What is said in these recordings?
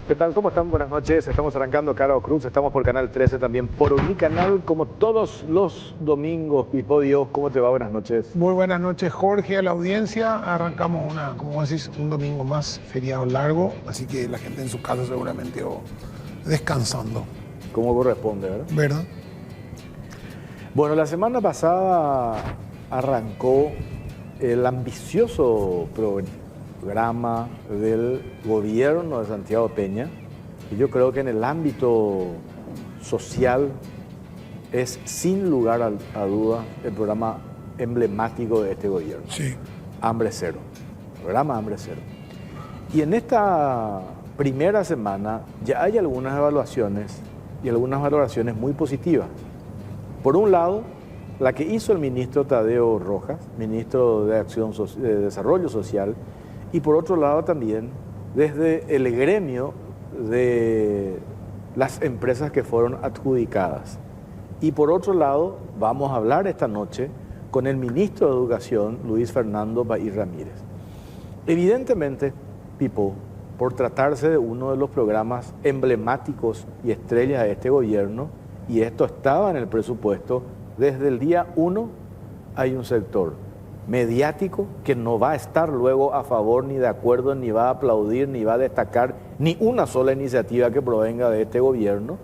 ¿Qué tal? ¿Cómo están? Buenas noches. Estamos arrancando Caro Cruz. Estamos por Canal 13, también por Unicanal, como todos los domingos. Pipo Dios, ¿cómo te va? Buenas noches. Muy buenas noches, Jorge, a la audiencia. Arrancamos como decís, un domingo más, feriado largo, así que la gente en su casa seguramente descansando. Como corresponde, ¿verdad? ¿Verdad? Bueno, la semana pasada arrancó el ambicioso programa del gobierno de Santiago Peña, y yo creo que en el ámbito social es sin lugar a duda el programa emblemático de este gobierno. Sí. Hambre Cero, programa Hambre Cero. Y en esta primera semana ya hay algunas evaluaciones y algunas valoraciones muy positivas. Por un lado, la que hizo el ministro Tadeo Rojas, ministro de de Desarrollo Social, y por otro lado también desde el gremio de las empresas que fueron adjudicadas. Y por otro lado, vamos a hablar esta noche con el ministro de Educación, Luis Fernando Baí Ramírez. Evidentemente, Pipo, por tratarse de uno de los programas emblemáticos y estrellas de este gobierno, y esto estaba en el presupuesto, desde el día 1 hay un sector mediático que no va a estar luego a favor ni de acuerdo, ni va a aplaudir, ni va a destacar ni una sola iniciativa que provenga de este gobierno,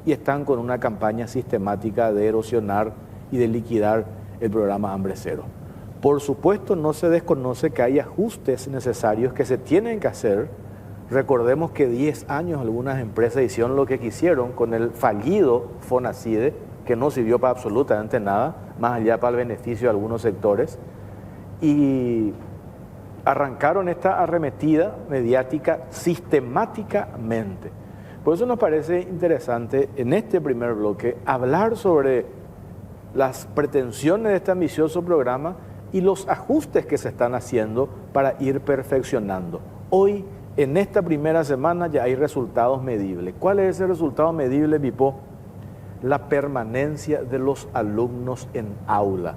y están con una campaña sistemática de erosionar y de liquidar el programa Hambre Cero. Por supuesto, no se desconoce que hay ajustes necesarios que se tienen que hacer. Recordemos que 10 años algunas empresas hicieron lo que quisieron con el fallido Fonacide, que no sirvió para absolutamente nada, más allá para el beneficio de algunos sectores, y arrancaron esta arremetida mediática sistemáticamente. Por eso nos parece interesante en este primer bloque hablar sobre las pretensiones de este ambicioso programa y los ajustes que se están haciendo para ir perfeccionando. Hoy, en esta primera semana, ya hay resultados medibles. ¿Cuál es ese resultado medible, Pipo? La permanencia de los alumnos en aula,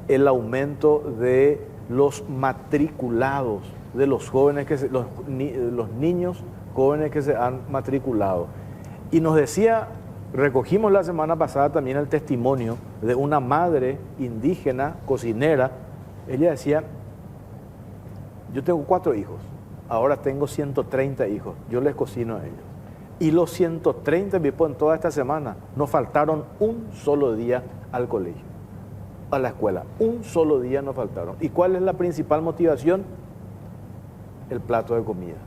el aumento de los matriculados, de los jóvenes los niños jóvenes que se han matriculado. Y nos decía, recogimos la semana pasada también el testimonio de una madre indígena, cocinera. Ella decía, yo tengo 4 hijos, ahora tengo 130 hijos, yo les cocino a ellos. Y los 130, en toda esta semana, no faltaron un solo día al colegio, a la escuela. Un solo día no faltaron. ¿Y cuál es la principal motivación? El plato de comida.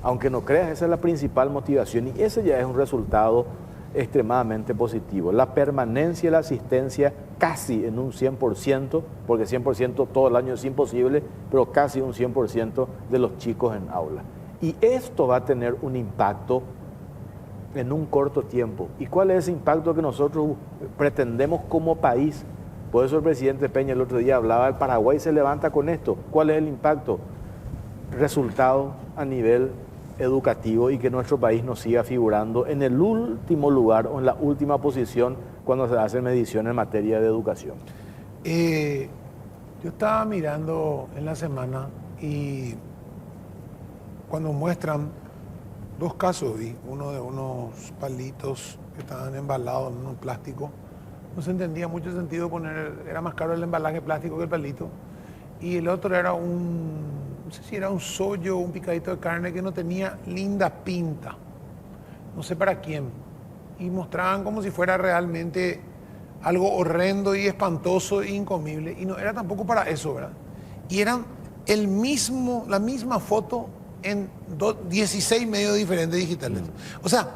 Aunque no creas, esa es la principal motivación, y ese ya es un resultado extremadamente positivo. La permanencia y la asistencia casi en un 100%, porque 100% todo el año es imposible, pero casi un 100% de los chicos en aula. Y esto va a tener un impacto en un corto tiempo. ¿Y cuál es ese impacto que nosotros pretendemos como país? Por eso el presidente Peña el otro día hablaba, el Paraguay se levanta con esto. ¿Cuál es el impacto? Resultado a nivel educativo, y que nuestro país no siga figurando en el último lugar o en la última posición cuando se hacen mediciones en materia de educación. Yo estaba mirando en la semana y cuando muestran 2 casos, vi uno de unos palitos que estaban embalados en un plástico. No se entendía mucho el sentido era más caro el embalaje plástico que el palito. Y el otro era no sé si era un sollo o un picadito de carne que no tenía linda pinta. No sé para quién. Y mostraban como si fuera realmente algo horrendo y espantoso e incomible. Y no era tampoco para eso, ¿verdad? Y eran la misma foto en 16 medios diferentes digitales. O sea,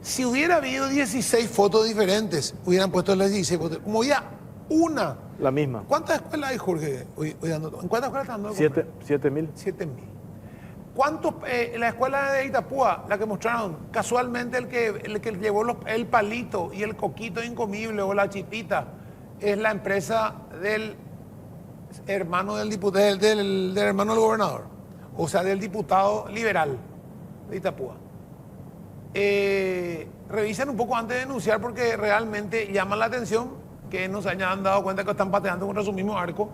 si hubiera habido 16 fotos diferentes, hubieran puesto las 16 fotos. Como había una. La misma. ¿Cuántas escuelas hay, Jorge, hoy dando? ¿En cuántas escuelas están dando? 7.000. 7.000. ¿Cuántos? La escuela de Itapúa, la que mostraron, casualmente el que llevó el palito y el coquito incomible o la chipita, es la empresa del hermano del hermano del gobernador. O sea, del diputado liberal de Itapúa. Revisen un poco antes de denunciar, porque realmente llama la atención que no se hayan dado cuenta que están pateando contra su mismo arco,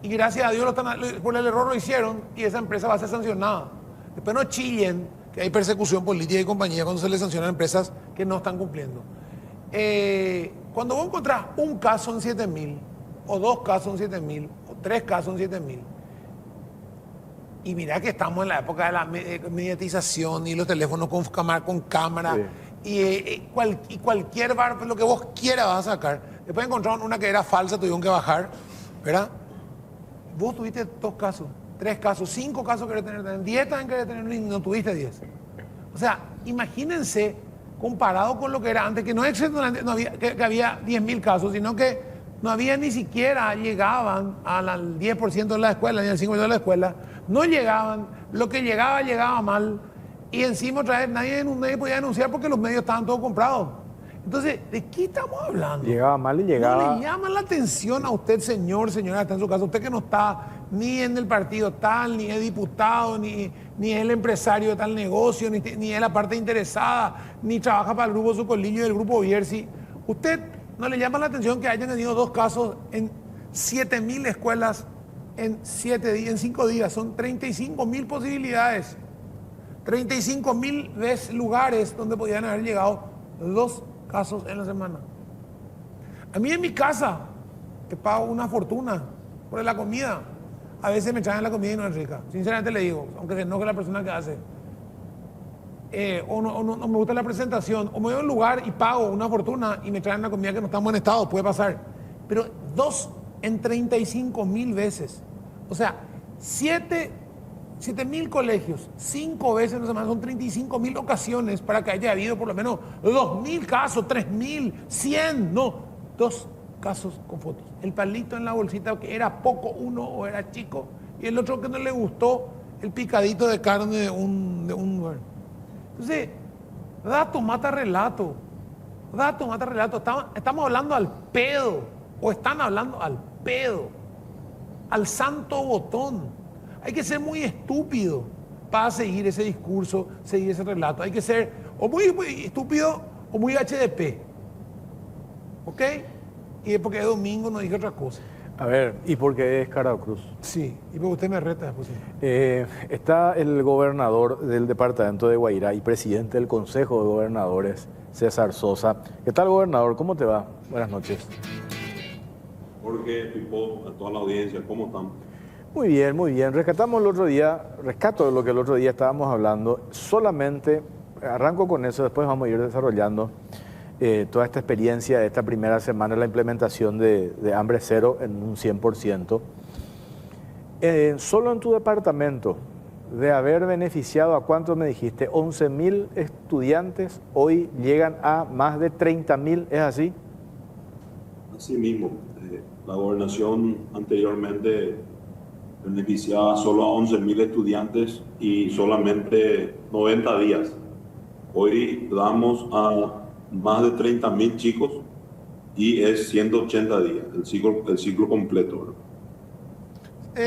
y gracias a Dios por el error lo hicieron, y esa empresa va a ser sancionada. Después no chillen que hay persecución política y compañía cuando se le sancionan empresas que no están cumpliendo. Cuando vos encontrás un caso en 7.000, o 2 casos en 7.000, o 3 casos en 7.000, y mirá que estamos en la época de la mediatización y los teléfonos con cámara, sí. Cualquier bar, lo que vos quieras vas a sacar. Después encontraron una que era falsa, tuvieron que bajar, ¿verdad? Vos tuviste 2 casos, 3 casos, 5 casos querés tener, 10 también querés tener y no tuviste 10. O sea, imagínense, comparado con lo que era antes, que no había, que había 10.000 casos, sino que no había ni siquiera, llegaban al 10% de la escuela, ni al 5% de la escuela, no llegaban, lo que llegaba mal, y encima otra vez nadie podía denunciar porque los medios estaban todos comprados. Entonces, ¿de qué estamos hablando? Llegaba mal y llegaba... ¿No le llama la atención a usted, señora, está en su casa, usted que no está ni en el partido tal, ni es diputado, ni es el empresario de tal negocio, ni es la parte interesada, ni trabaja para el grupo Zucolillo y el grupo Bierzi? ¿Usted no le llama la atención que hayan tenido 2 casos en 7.000 escuelas en 5 días? Son 35.000 posibilidades, 35.000 lugares donde podían haber llegado 2 casos en la semana. A mí en mi casa, que pago una fortuna por la comida, a veces me traen la comida y no es rica. Sinceramente le digo, aunque se enoje la persona que hace. O no me gusta la presentación, o me voy a un lugar y pago una fortuna y me traen una comida que no está en buen estado, puede pasar. Pero 2 en 35.000 veces. O sea, 7.000 colegios, 5 veces en una semana, son 35.000 ocasiones para que haya habido por lo menos 2.000 casos, 3.000, 100, no, 2 casos con fotos. El palito en la bolsita que era poco uno o era chico, y el otro que no le gustó, el picadito de carne de un lugar. Entonces, dato mata relato. Estamos hablando al pedo, o están hablando al pedo, al santo botón. Hay que ser muy estúpido para seguir ese discurso, seguir ese relato. Hay que ser o muy estúpido o muy HDP. ¿Ok? Y porque es domingo no dije otra cosa. A ver, ¿y por qué es Carao Cruz? Sí, y porque usted me reta después. Está el gobernador del departamento de Guairá y presidente del Consejo de Gobernadores, César Sosa. ¿Qué tal, gobernador? ¿Cómo te va? Buenas noches. Jorge, Pipo, a toda la audiencia, ¿cómo están? Muy bien, muy bien. Rescato lo que el otro día estábamos hablando. Solamente, arranco con eso, después vamos a ir desarrollando toda esta experiencia de esta primera semana, la implementación de hambre cero en un 100%. Solo en tu departamento, de haber beneficiado a cuánto me dijiste, 11.000 estudiantes, hoy llegan a más de 30.000, ¿es así? Así mismo. La gobernación anteriormente beneficiaba solo a 11.000 estudiantes y solamente 90 días. Hoy damos a más de 30.000 chicos y es 180 días, el ciclo completo.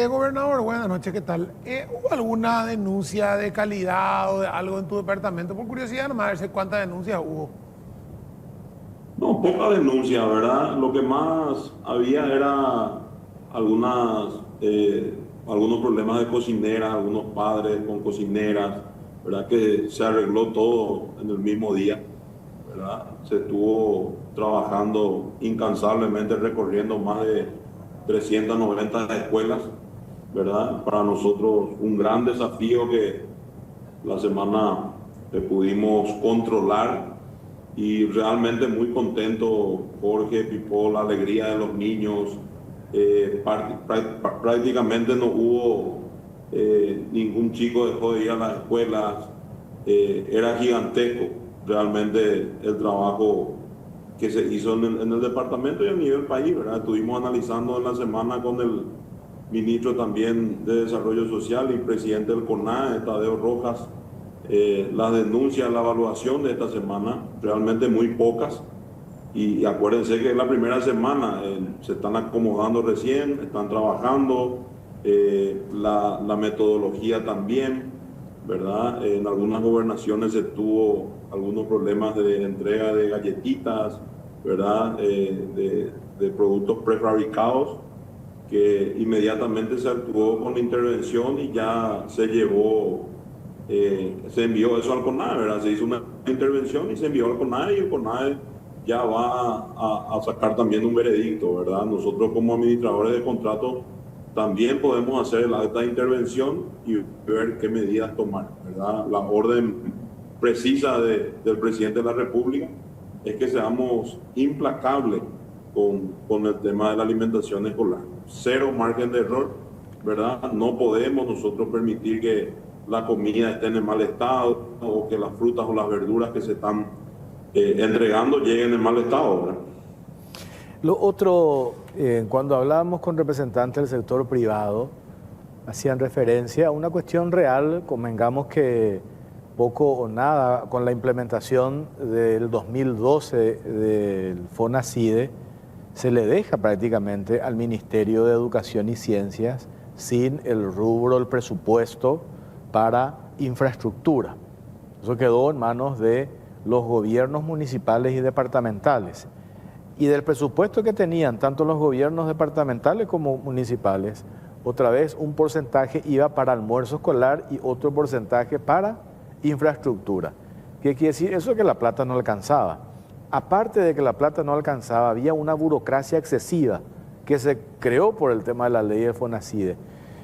Gobernador, buenas noches, ¿qué tal? ¿Hubo alguna denuncia de calidad o de algo en tu departamento? Por curiosidad, nomás a ver cuántas denuncias hubo. No, poca denuncia, ¿verdad? Lo que más había era algunos problemas de cocineras, algunos padres con cocineras, ¿verdad? Que se arregló todo en el mismo día, ¿verdad? Se estuvo trabajando incansablemente, recorriendo más de 390 escuelas, ¿verdad? Para nosotros un gran desafío que la semana pudimos controlar. Y realmente muy contento, Jorge, Pipo, la alegría de los niños. Prácticamente no hubo ningún chico dejó de ir a las escuelas. Era gigantesco realmente el trabajo que se hizo en el departamento y a nivel país, ¿verdad? Estuvimos analizando en la semana con el ministro también de Desarrollo Social y presidente del CONADE, Tadeo Rojas, las denuncias, la evaluación de esta semana, realmente muy pocas. Y acuérdense que es la primera semana, se están acomodando recién, están trabajando, la metodología también, ¿verdad? En algunas gobernaciones se tuvo algunos problemas de entrega de galletitas, ¿verdad? De productos prefabricados, que inmediatamente se actuó con la intervención y ya se llevó se envió eso al CONADE, ¿verdad? Se hizo una intervención y se envió al CONADE y el CONADE ya va a sacar también un veredicto, ¿verdad? Nosotros como administradores de contrato también podemos hacer el acta de intervención y ver qué medidas tomar, ¿verdad? La orden precisa del presidente de la República es que seamos implacables con el tema de la alimentación escolar. Cero margen de error, ¿verdad? No podemos nosotros permitir que la comida esté en mal estado o que las frutas o las verduras que se están entregando lleguen en mal estado, ¿verdad? Lo otro, cuando hablábamos con representantes del sector privado, hacían referencia a una cuestión real, convengamos que poco o nada con la implementación del 2012 del FONACIDE, se le deja prácticamente al Ministerio de Educación y Ciencias sin el rubro, el presupuesto para infraestructura. Eso quedó en manos de los gobiernos municipales y departamentales. Y del presupuesto que tenían tanto los gobiernos departamentales como municipales, otra vez un porcentaje iba para almuerzo escolar y otro porcentaje para infraestructura. ¿Qué quiere decir? Eso que la plata no alcanzaba. Aparte de que la plata no alcanzaba, había una burocracia excesiva que se creó por el tema de la ley de FONACIDE.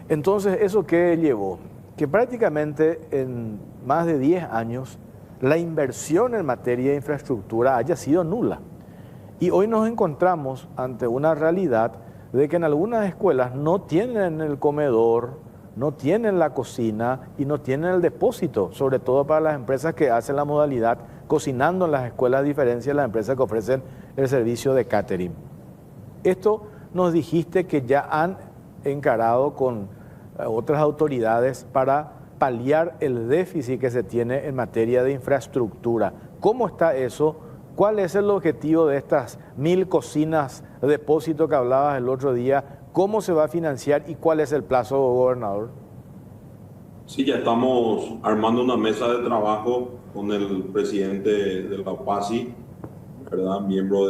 Entonces, ¿eso qué llevó? Que prácticamente en más de 10 años la inversión en materia de infraestructura haya sido nula. Y hoy nos encontramos ante una realidad de que en algunas escuelas no tienen el comedor, no tienen la cocina y no tienen el depósito, sobre todo para las empresas que hacen la modalidad cocinando en las escuelas, a diferencia de las empresas que ofrecen el servicio de catering. Esto nos dijiste que ya han encarado con otras autoridades para paliar el déficit que se tiene en materia de infraestructura. ¿Cómo está eso? ¿Cuál es el objetivo de estas 1000 cocinas de depósito que hablabas el otro día? ¿Cómo se va a financiar y cuál es el plazo, gobernador? Sí, ya estamos armando una mesa de trabajo con el presidente de la OPASI, ¿verdad? Miembro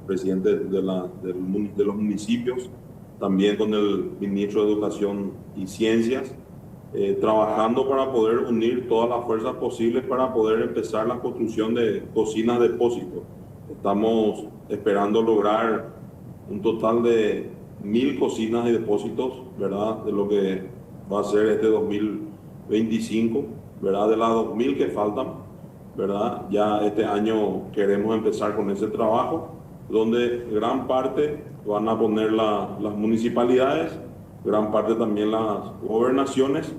presidente de los municipios, también con el ministro de Educación y Ciencias, trabajando para poder unir todas las fuerzas posibles para poder empezar la construcción de cocinas depósito. Estamos esperando lograr un total de 1000 cocinas y depósitos, ¿verdad? De lo que va a ser este 2025, ¿verdad? De las 2000 que faltan, ¿verdad? Ya este año queremos empezar con ese trabajo, donde gran parte van a poner las municipalidades, gran parte también las gobernaciones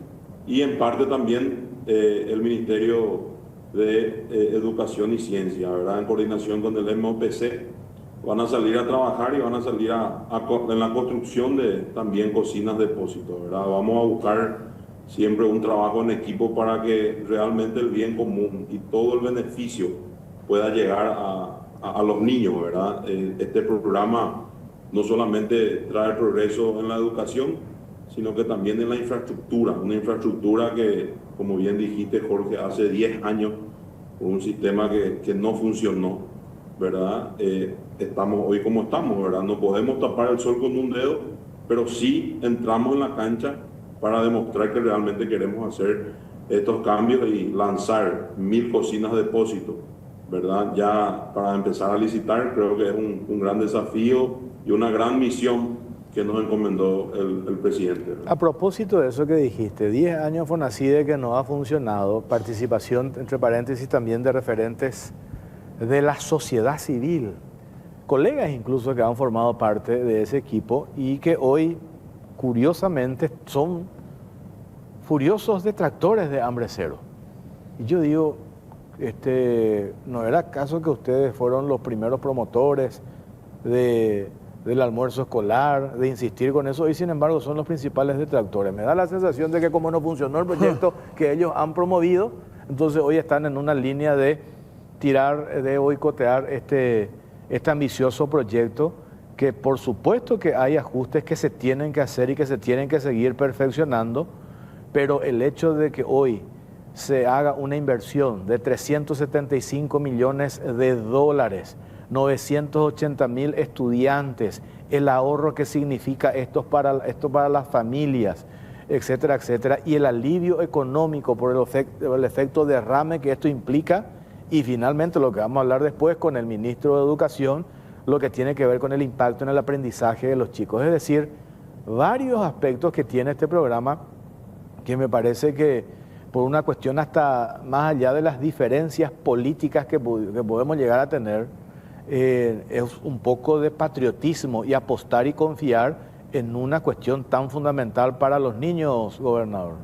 y en parte también el Ministerio de Educación y Ciencia, ¿verdad? En coordinación con el MOPC, van a salir a trabajar y van a salir en la construcción de también cocinas depósitos, ¿verdad? Vamos a buscar siempre un trabajo en equipo para que realmente el bien común y todo el beneficio pueda llegar a los niños, ¿verdad? Este programa no solamente trae progreso en la educación, sino que también en la infraestructura, una infraestructura que, como bien dijiste, Jorge, hace 10 años, con un sistema que no funcionó, ¿verdad? Estamos hoy como estamos, ¿verdad? No podemos tapar el sol con un dedo, pero sí entramos en la cancha para demostrar que realmente queremos hacer estos cambios y lanzar 1000 cocinas de depósito, ¿verdad? Ya para empezar a licitar, creo que es un gran desafío y una gran misión que nos encomendó el presidente, ¿verdad? A propósito de eso que dijiste, 10 años FONACIDE que no ha funcionado, participación, entre paréntesis, también de referentes de la sociedad civil, colegas incluso que han formado parte de ese equipo y que hoy, curiosamente, son furiosos detractores de Hambre Cero. Y yo digo, ¿no era acaso que ustedes fueron los primeros promotores del almuerzo escolar, de insistir con eso, y sin embargo son los principales detractores? Me da la sensación de que como no funcionó el proyecto que ellos han promovido, entonces hoy están en una línea de boicotear este ambicioso proyecto, que por supuesto que hay ajustes que se tienen que hacer y que se tienen que seguir perfeccionando, pero el hecho de que hoy se haga una inversión de 375 millones de dólares, 980.000 estudiantes, el ahorro que significa esto para las familias, etcétera, etcétera, y el alivio económico por el efecto derrame que esto implica, y finalmente lo que vamos a hablar después con el ministro de Educación, lo que tiene que ver con el impacto en el aprendizaje de los chicos. Es decir, varios aspectos que tiene este programa que me parece que por una cuestión hasta más allá de las diferencias políticas que podemos llegar a tener, es un poco de patriotismo y apostar y confiar en una cuestión tan fundamental para los niños, gobernador.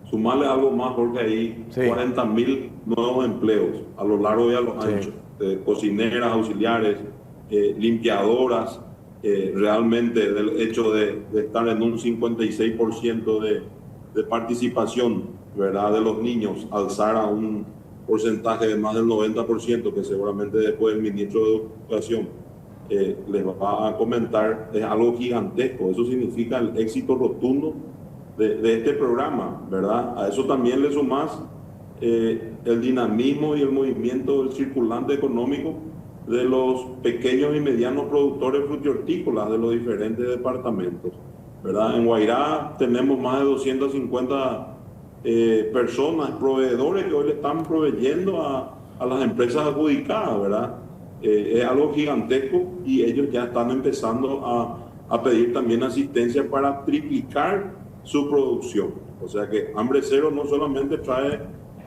Sumarle algo más, Jorge, ahí, sí. 40.000 nuevos empleos a lo largo y a lo ancho, de cocineras, auxiliares, limpiadoras, realmente del hecho de estar en un 56% de participación, ¿verdad?, de los niños, alzar a un porcentaje de más del 90%, que seguramente después el ministro de Educación les va a comentar, es algo gigantesco. Eso significa el éxito rotundo de este programa, ¿verdad? A eso también le sumás el dinamismo y el movimiento del circulante económico de los pequeños y medianos productores frutihortícolas de los diferentes departamentos, ¿verdad? En Guairá tenemos más de 250 personas, proveedores que hoy le están proveyendo a las empresas adjudicadas, ¿verdad? Es algo gigantesco y ellos ya están empezando a pedir también asistencia para triplicar su producción. O sea que Hambre Cero no solamente trae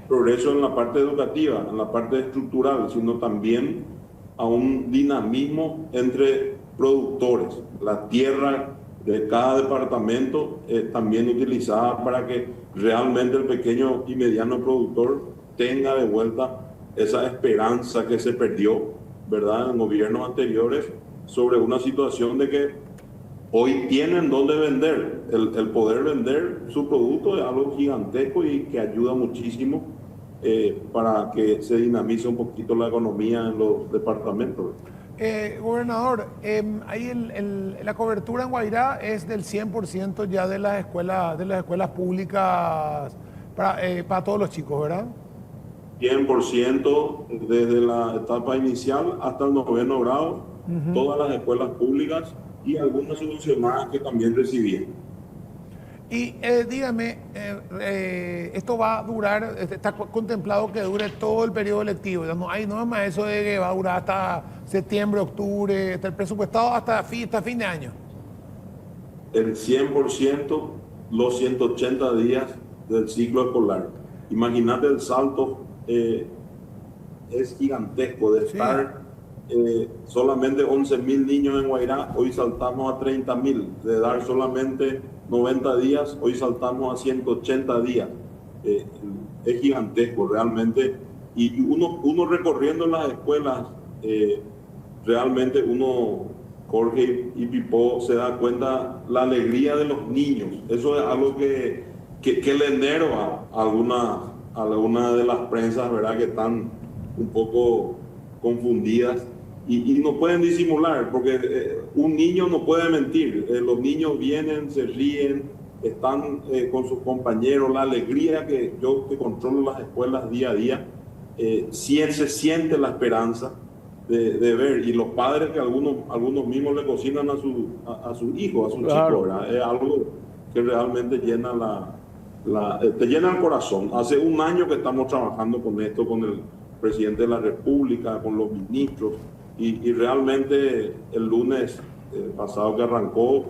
progreso en la parte educativa, en la parte estructural, sino también a un dinamismo entre productores. La tierra de cada departamento es también utilizada para que realmente el pequeño y mediano productor tenga de vuelta esa esperanza que se perdió, ¿verdad?, en gobiernos anteriores, sobre una situación de que hoy tienen dónde vender. El poder vender su producto es algo gigantesco y que ayuda muchísimo para que se dinamice un poquito la economía en los departamentos. Gobernador, ahí la cobertura en Guairá es del 100% ya de las escuelas públicas para todos los chicos, ¿verdad? 100% desde la etapa inicial hasta el 9º grado, todas las escuelas públicas y algunas subvencionadas que también recibían. Y dígame, esto va a durar, está contemplado que dure todo el periodo lectivo, no es más eso de que va a durar hasta septiembre, octubre, está el presupuestado hasta fin de año. El 100%, los 180 días del ciclo escolar. Imagínate el salto, es gigantesco de estar solamente 11.000 niños en Guairá, hoy saltamos a 30.000, de dar solamente 90 días, hoy saltamos a 180 días. Es gigantesco realmente, y uno recorriendo las escuelas, realmente uno, Jorge y Pipo, se da cuenta la alegría de los niños. Eso es algo que le enerva a alguna de las prensas, ¿verdad?, que están un poco confundidas y no pueden disimular, porque un niño no puede mentir. Los niños vienen, se ríen, están con sus compañeros. La alegría que yo que controlo las escuelas día a día, se siente la esperanza de ver, y los padres que algunos mismos le cocinan a sus hijos, a sus chicos, ¿verdad? Es algo que realmente llena te llena el corazón. Hace un año que estamos trabajando con esto, con el presidente de la República, con los ministros, y realmente el lunes pasado que arrancó,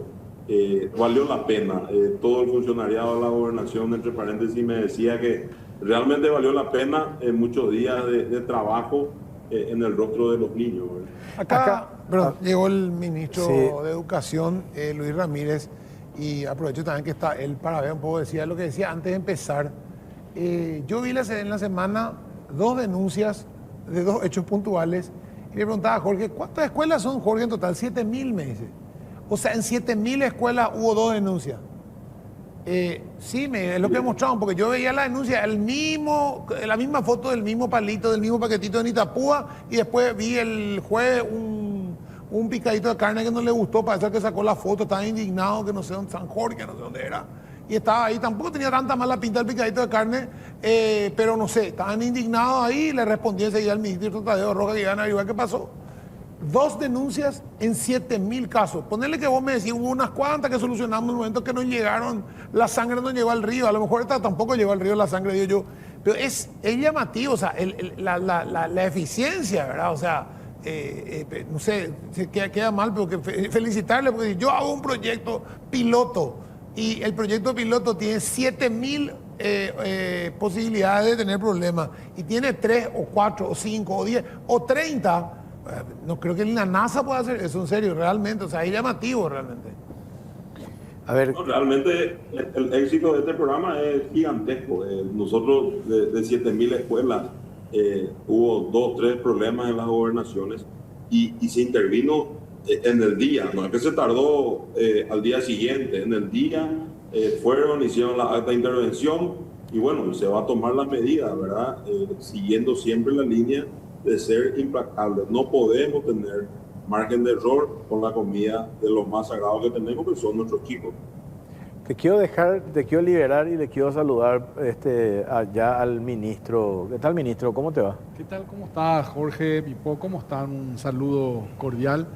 valió la pena. Todo el funcionariado de la gobernación, entre paréntesis, me decía que realmente valió la pena muchos días de trabajo en el rostro de los niños. Perdón, llegó el ministro de Educación, Luis Ramírez, y aprovecho también que está él para ver un poco, decía lo que decía antes de empezar. Yo vi en la semana 2 denuncias de 2 hechos puntuales, y le preguntaba a Jorge, ¿cuántas escuelas son, Jorge, en total? 7.000, me dice. O sea, en 7.000 escuelas hubo 2 denuncias. Sí, es lo que mostraron, porque yo veía la denuncia, la misma foto del mismo palito, del mismo paquetito de Itapúa, y después vi el jueves un picadito de carne que no le gustó, parece que sacó la foto, estaba indignado, que no sé dónde, San Jorge, no sé dónde era, y estaba ahí, tampoco tenía tanta mala pinta el picadito de carne, pero no sé, estaban indignados ahí, y le respondí enseguida al ministro Tadeo Rojas que iban a averiguar qué pasó. 2 denuncias en 7.000 casos. Ponerle que vos me decís, hubo unas cuantas que solucionamos en el momento que no llegaron, la sangre no llegó al río, a lo mejor esta tampoco llegó al río la sangre, digo yo, pero es llamativo, o sea, la eficiencia, ¿verdad? O sea, no sé, queda mal, pero que felicitarle, porque yo hago un proyecto piloto y el proyecto piloto tiene 7.000 posibilidades de tener problemas y tiene 3 o 4 o 5 o 10 o 30. No creo que ni la NASA pueda hacer eso, en serio, realmente. O sea, es llamativo realmente. A ver. No, realmente el éxito de este programa es gigantesco. Nosotros de 7.000 escuelas hubo 2 o 3 problemas en las gobernaciones y se intervino en el día. No es que se tardó al día siguiente. En el día hicieron la acta de intervención y bueno, se va a tomar las medidas, ¿verdad? Siguiendo siempre la línea de ser implacable. No podemos tener margen de error con la comida de los más sagrados que tenemos, que son nuestros chicos. Te quiero liberar y le quiero saludar allá al ministro. ¿Qué tal, ministro? ¿Cómo te va? ¿Qué tal? ¿Cómo estás, Jorge, Pipo? ¿Cómo están? Un saludo cordial.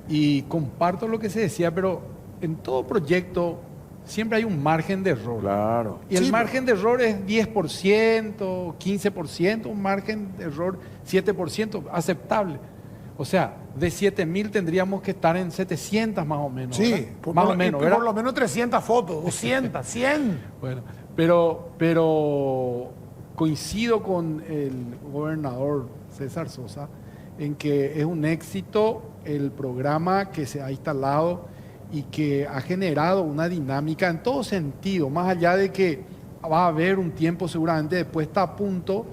Y comparto lo que se decía, pero en todo proyecto siempre hay un margen de error. Claro. Y el margen de error es 10%, 15%, un margen de error 7%, aceptable. O sea, de 7.000 tendríamos que estar en 700 más o menos. Sí, más o menos, ¿verdad? Por lo menos 300 fotos, 200, 100. Bueno, pero coincido con el gobernador César Sosa en que es un éxito el programa que se ha instalado y que ha generado una dinámica en todo sentido, más allá de que va a haber un tiempo seguramente de puesta a punto.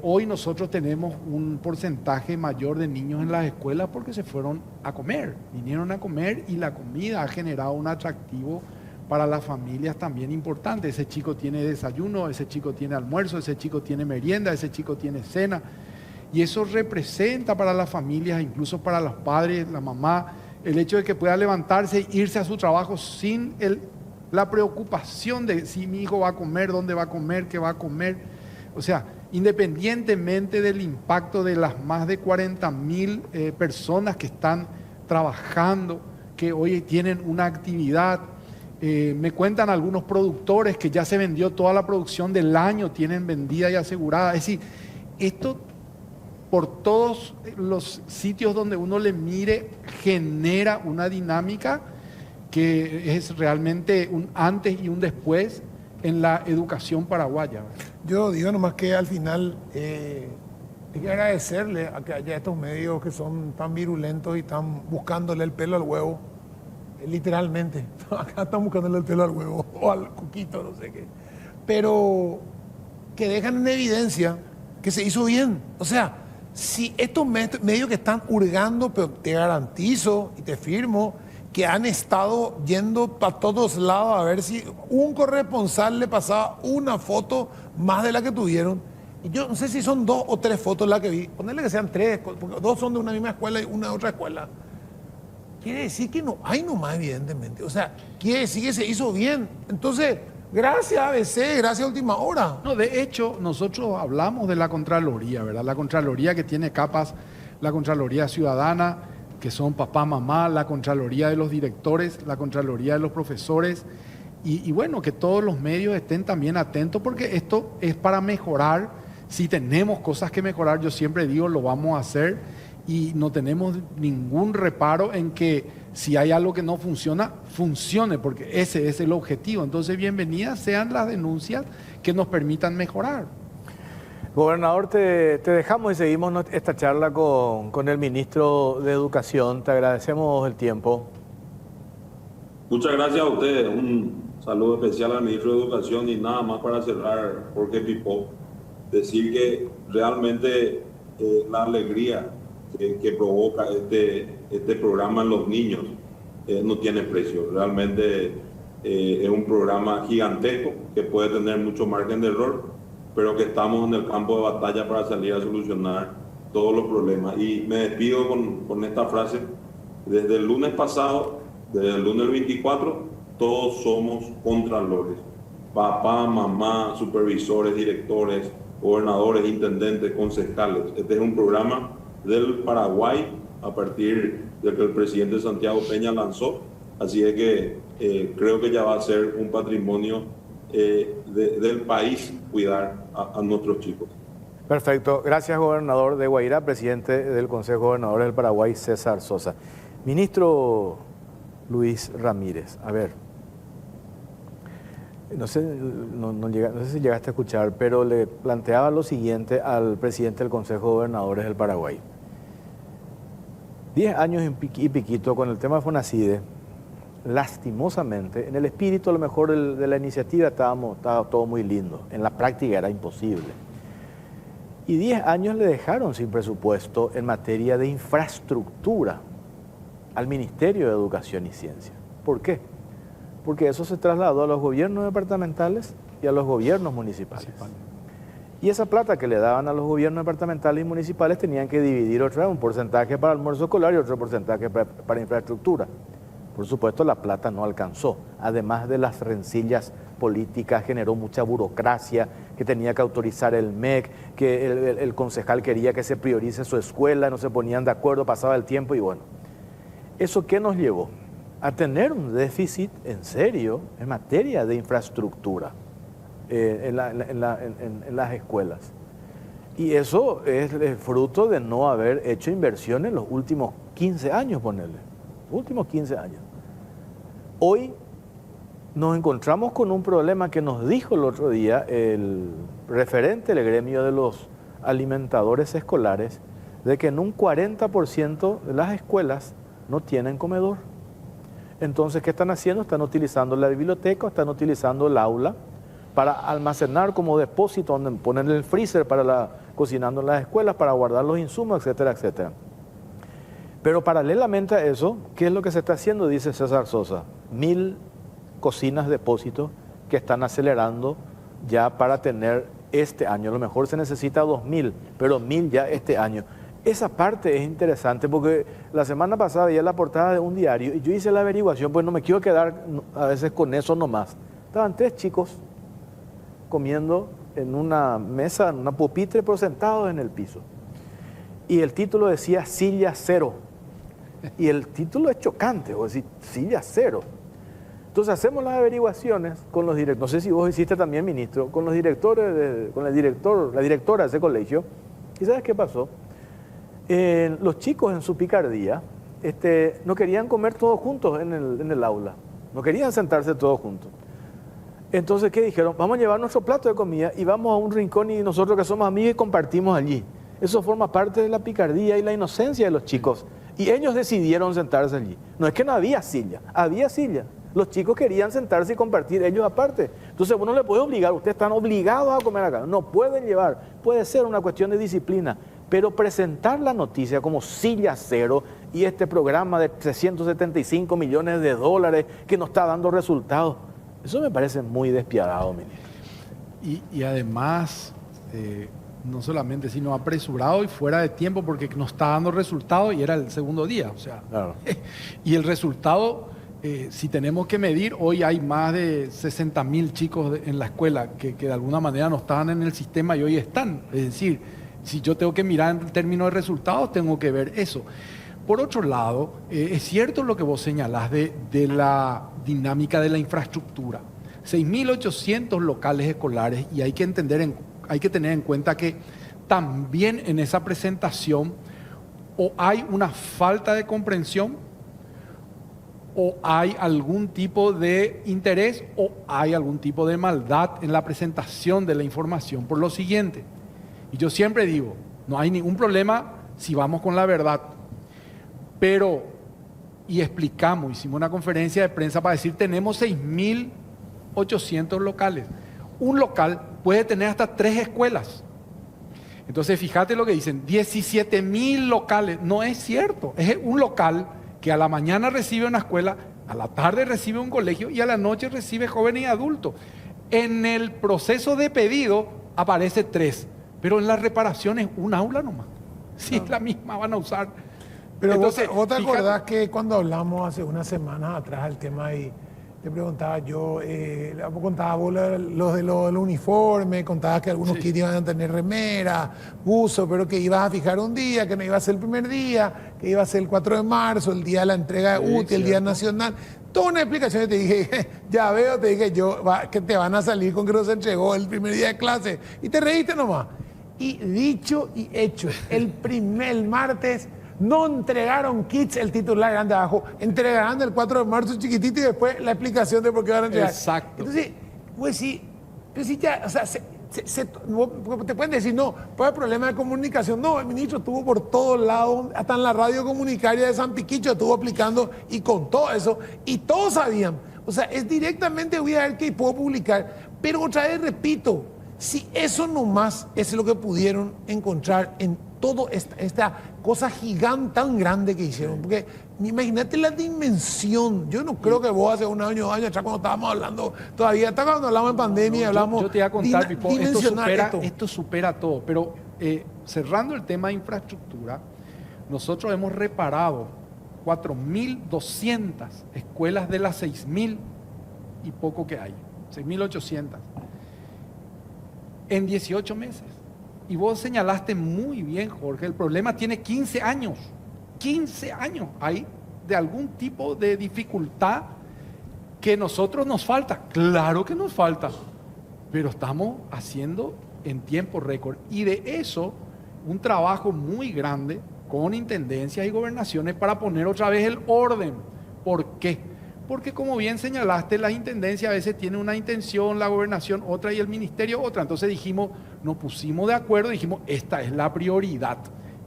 Hoy nosotros tenemos un porcentaje mayor de niños en las escuelas porque se fueron a comer, vinieron a comer y la comida ha generado un atractivo para las familias también importante. Ese chico tiene desayuno, ese chico tiene almuerzo, ese chico tiene merienda, ese chico tiene cena. Y eso representa para las familias, incluso para los padres, la mamá, el hecho de que pueda levantarse e irse a su trabajo sin la preocupación de si mi hijo va a comer, dónde va a comer, qué va a comer. O sea, independientemente del impacto de las más de 40.000 personas que están trabajando, que hoy tienen una actividad. Me cuentan algunos productores que ya se vendió toda la producción del año, tienen vendida y asegurada. Es decir, esto por todos los sitios donde uno le mire genera una dinámica que es realmente un antes y un después en la educación paraguaya. Yo digo nomás que al final hay que agradecerle a que haya estos medios que son tan virulentos y están buscándole el pelo al huevo, literalmente. Acá están buscándole el pelo al huevo o al cuquito, no sé qué. Pero que dejan en evidencia que se hizo bien. O sea, si estos medios que están hurgando, pero te garantizo y te firmo que han estado yendo para todos lados a ver si un corresponsal le pasaba una foto más de la que tuvieron. Y yo no sé si son 2 o 3 fotos las que vi. Ponerle que sean 3, porque 2 son de una misma escuela y una de otra escuela. Quiere decir que no hay nomás, evidentemente. O sea, quiere decir que se hizo bien. Entonces, gracias ABC, gracias Última Hora. No, de hecho, nosotros hablamos de la Contraloría, ¿verdad? La Contraloría que tiene capas, la Contraloría Ciudadana, que son papá, mamá, la Contraloría de los directores, la Contraloría de los profesores, y bueno, que todos los medios estén también atentos porque esto es para mejorar. Si tenemos cosas que mejorar, yo siempre digo, lo vamos a hacer y no tenemos ningún reparo en que si hay algo que no funciona, funcione, porque ese es el objetivo. Entonces, bienvenidas sean las denuncias que nos permitan mejorar. Gobernador, te dejamos y seguimos esta charla con el ministro de Educación. Te agradecemos el tiempo. Muchas gracias a ustedes. Un saludo especial al ministro de Educación y nada más para cerrar, Jorge Pipo, decir que realmente la alegría que provoca este programa en los niños no tiene precio. Realmente es un programa gigantesco que puede tener mucho margen de error, pero que estamos en el campo de batalla para salir a solucionar todos los problemas. Y me despido con esta frase. Desde el lunes pasado, desde el lunes 24, todos somos contralores. Papá, mamá, supervisores, directores, gobernadores, intendentes, concejales. Este es un programa del Paraguay a partir de que el presidente Santiago Peña lanzó. Así es que creo que ya va a ser un patrimonio del país cuidar a nuestros chicos. Perfecto. Gracias, gobernador de Guairá, presidente del Consejo de Gobernadores del Paraguay, César Sosa. Ministro Luis Ramírez, a ver, no sé si llegaste a escuchar, pero le planteaba lo siguiente al presidente del Consejo de Gobernadores del Paraguay. 10 años y piquito con el tema de Fonacide, lastimosamente, en el espíritu a lo mejor de la iniciativa estaba todo muy lindo, en la práctica era imposible. Y 10 años le dejaron sin presupuesto en materia de infraestructura al Ministerio de Educación y Ciencia. ¿Por qué? Porque eso se trasladó a los gobiernos departamentales y a los gobiernos municipales. Y esa plata que le daban a los gobiernos departamentales y municipales tenían que dividir otra vez, un porcentaje para almuerzo escolar y otro porcentaje para infraestructura. Por supuesto, la plata no alcanzó. Además de las rencillas políticas, generó mucha burocracia, que tenía que autorizar el MEC, que el concejal quería que se priorice su escuela, no se ponían de acuerdo, pasaba el tiempo y bueno. ¿Eso qué nos llevó? A tener un déficit en serio en materia de infraestructura en las escuelas. Y eso es el fruto de no haber hecho inversión en los últimos 15 años, ponerle. Últimos 15 años. Hoy nos encontramos con un problema que nos dijo el otro día el referente del gremio de los alimentadores escolares, de que en un 40% de las escuelas no tienen comedor. Entonces, ¿qué están haciendo? Están utilizando la biblioteca, están utilizando el aula para almacenar como depósito, donde ponen el freezer para cocinando en las escuelas, para guardar los insumos, etcétera, etcétera. Pero paralelamente a eso, ¿qué es lo que se está haciendo? Dice César Sosa, 1000 cocinas depósitos que están acelerando ya para tener este año. A lo mejor se necesita 2000, pero 1000 ya este año. Esa parte es interesante porque la semana pasada veía la portada de un diario y yo hice la averiguación, pues no me quiero quedar a veces con eso nomás. Estaban 3 chicos comiendo en una mesa, en una pupitre, pero sentados en el piso. Y el título decía silla cero. Y el título es chocante, o decir, silla cero. Entonces hacemos las averiguaciones con los directores, no sé si vos hiciste también, ministro, con los directores, con el director, la directora de ese colegio. ¿Y sabes qué pasó? Los chicos en su picardía no querían comer todos juntos en el aula, no querían sentarse todos juntos. Entonces, ¿qué dijeron? Vamos a llevar nuestro plato de comida y vamos a un rincón y nosotros que somos amigos y compartimos allí. Eso forma parte de la picardía y la inocencia de los chicos. Y ellos decidieron sentarse allí. No es que no había silla, había silla. Los chicos querían sentarse y compartir ellos aparte. Entonces uno le puede obligar, ustedes están obligados a comer acá. No pueden llevar, puede ser una cuestión de disciplina. Pero presentar la noticia como silla cero y este programa de 375 millones de dólares que no está dando resultados, eso me parece muy despiadado, ministro. Y además, no solamente, sino apresurado y fuera de tiempo porque no está dando resultado y era el segundo día. O sea, claro. Y el resultado, si tenemos que medir, hoy hay más de 60.000 chicos en la escuela que de alguna manera no estaban en el sistema y hoy están. Es decir, si yo tengo que mirar en términos de resultados, tengo que ver eso. Por otro lado, es cierto lo que vos señalás de la dinámica de la infraestructura. 6.800 locales escolares y hay que tener en cuenta que también en esa presentación o hay una falta de comprensión o hay algún tipo de interés o hay algún tipo de maldad en la presentación de la información por lo siguiente. Y yo siempre digo, no hay ningún problema si vamos con la verdad, pero, y explicamos, hicimos una conferencia de prensa para decir, tenemos 6.800 locales. Un local puede tener hasta 3 escuelas. Entonces, fíjate lo que dicen, 17.000 locales. No es cierto, es un local que a la mañana recibe una escuela, a la tarde recibe un colegio y a la noche recibe jóvenes y adultos. En el proceso de pedido aparece 3. Pero en las reparaciones, un aula nomás. Si es la misma, van a usar. Pero entonces, ¿vos te acordás que cuando hablamos hace unas semanas atrás el tema y te preguntaba yo, contaba vos los de los uniformes, contabas que algunos kits iban a tener remera, buzo, pero que ibas a fijar un día, que no iba a ser el primer día, que iba a ser el 4 de marzo, el día de la entrega de UTI, el día nacional. Toda una explicación y te dije, ya veo, te dije yo, que te van a salir con que no se entregó el primer día de clase. Y te reíste nomás. Y dicho y hecho, el martes no entregaron kits, el titular grande abajo, entregarán el 4 de marzo chiquitito y después la explicación de por qué van a entregar. Exacto. Entonces, pues sí, ya, o sea, te pueden decir, no, pues el problema de comunicación. No, el ministro estuvo por todos lados, hasta en la radio comunitaria de San Piquicho estuvo aplicando y con todo eso, y todos sabían. O sea, es directamente, voy a ver qué puedo publicar, pero otra vez repito, si eso nomás es lo que pudieron encontrar en toda esta cosa gigante tan grande que hicieron, porque imagínate la dimensión. Yo no creo que vos hace un año, 2 años atrás, cuando estábamos hablando, todavía hasta cuando hablamos de pandemia, hablamos. Yo te voy a contar, Pipo, esto supera todo, pero cerrando el tema de infraestructura, nosotros hemos reparado 4.200 escuelas de las 6.000 y poco que hay, 6.800. En 18 meses. Y vos señalaste muy bien, Jorge, el problema tiene 15 años. 15 años hay de algún tipo de dificultad que a nosotros nos falta. Claro que nos falta, pero estamos haciendo en tiempo récord. Y de eso, un trabajo muy grande con intendencias y gobernaciones para poner otra vez el orden. ¿Por qué? Porque como bien señalaste, la intendencia a veces tiene una intención, la gobernación otra y el ministerio otra. Entonces dijimos, nos pusimos de acuerdo, dijimos, esta es la prioridad.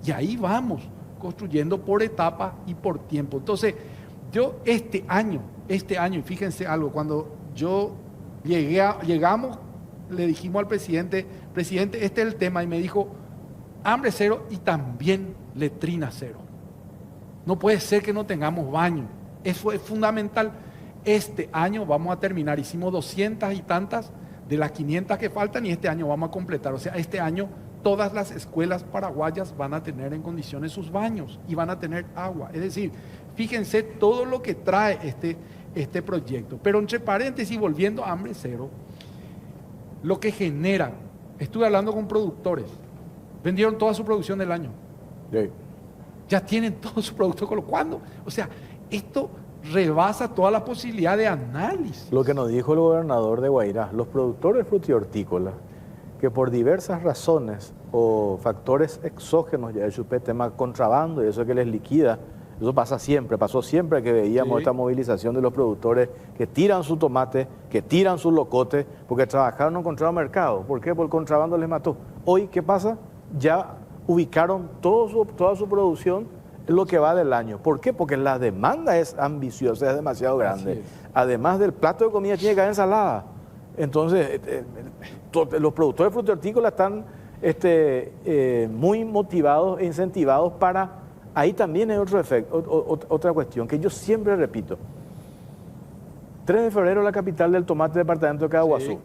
Y ahí vamos, construyendo por etapas y por tiempo. Entonces, yo este año, y fíjense algo, cuando llegamos, le dijimos al presidente, este es el tema, y me dijo, hambre cero y también letrina cero. No puede ser que no tengamos baño. Eso es fundamental. Este año vamos a terminar, hicimos 200 y tantas de las 500 que faltan y este año vamos a completar. O sea, este año todas las escuelas paraguayas van a tener en condiciones sus baños y van a tener agua. Es decir, fíjense todo lo que trae este proyecto. Pero entre paréntesis, volviendo a hambre cero, lo que genera, estuve hablando con productores, vendieron toda su producción del año. Sí. Ya tienen todo su producto. ¿Cuándo? O sea, esto rebasa toda la posibilidad de análisis. Lo que nos dijo el gobernador de Guairá, los productores frutihortícolas, que por diversas razones o factores exógenos, ya el tema contrabando y eso que les liquida, eso pasa siempre, pasó siempre que veíamos esta movilización de los productores que tiran su tomate, que tiran su locote, porque trabajaron no encontraron mercado. ¿Por qué? Porque el contrabando les mató. Hoy, ¿qué pasa? Ya ubicaron toda su producción en lo que va del año. ¿Por qué? Porque la demanda es ambiciosa, es demasiado grande. Además del plato de comida tiene que haber ensalada. Entonces, los productores frutihortícolas están muy motivados e incentivados para... Ahí también hay otro efecto, otra cuestión que yo siempre repito. 3 de febrero, la capital del tomate, departamento de Caaguazú. Sí.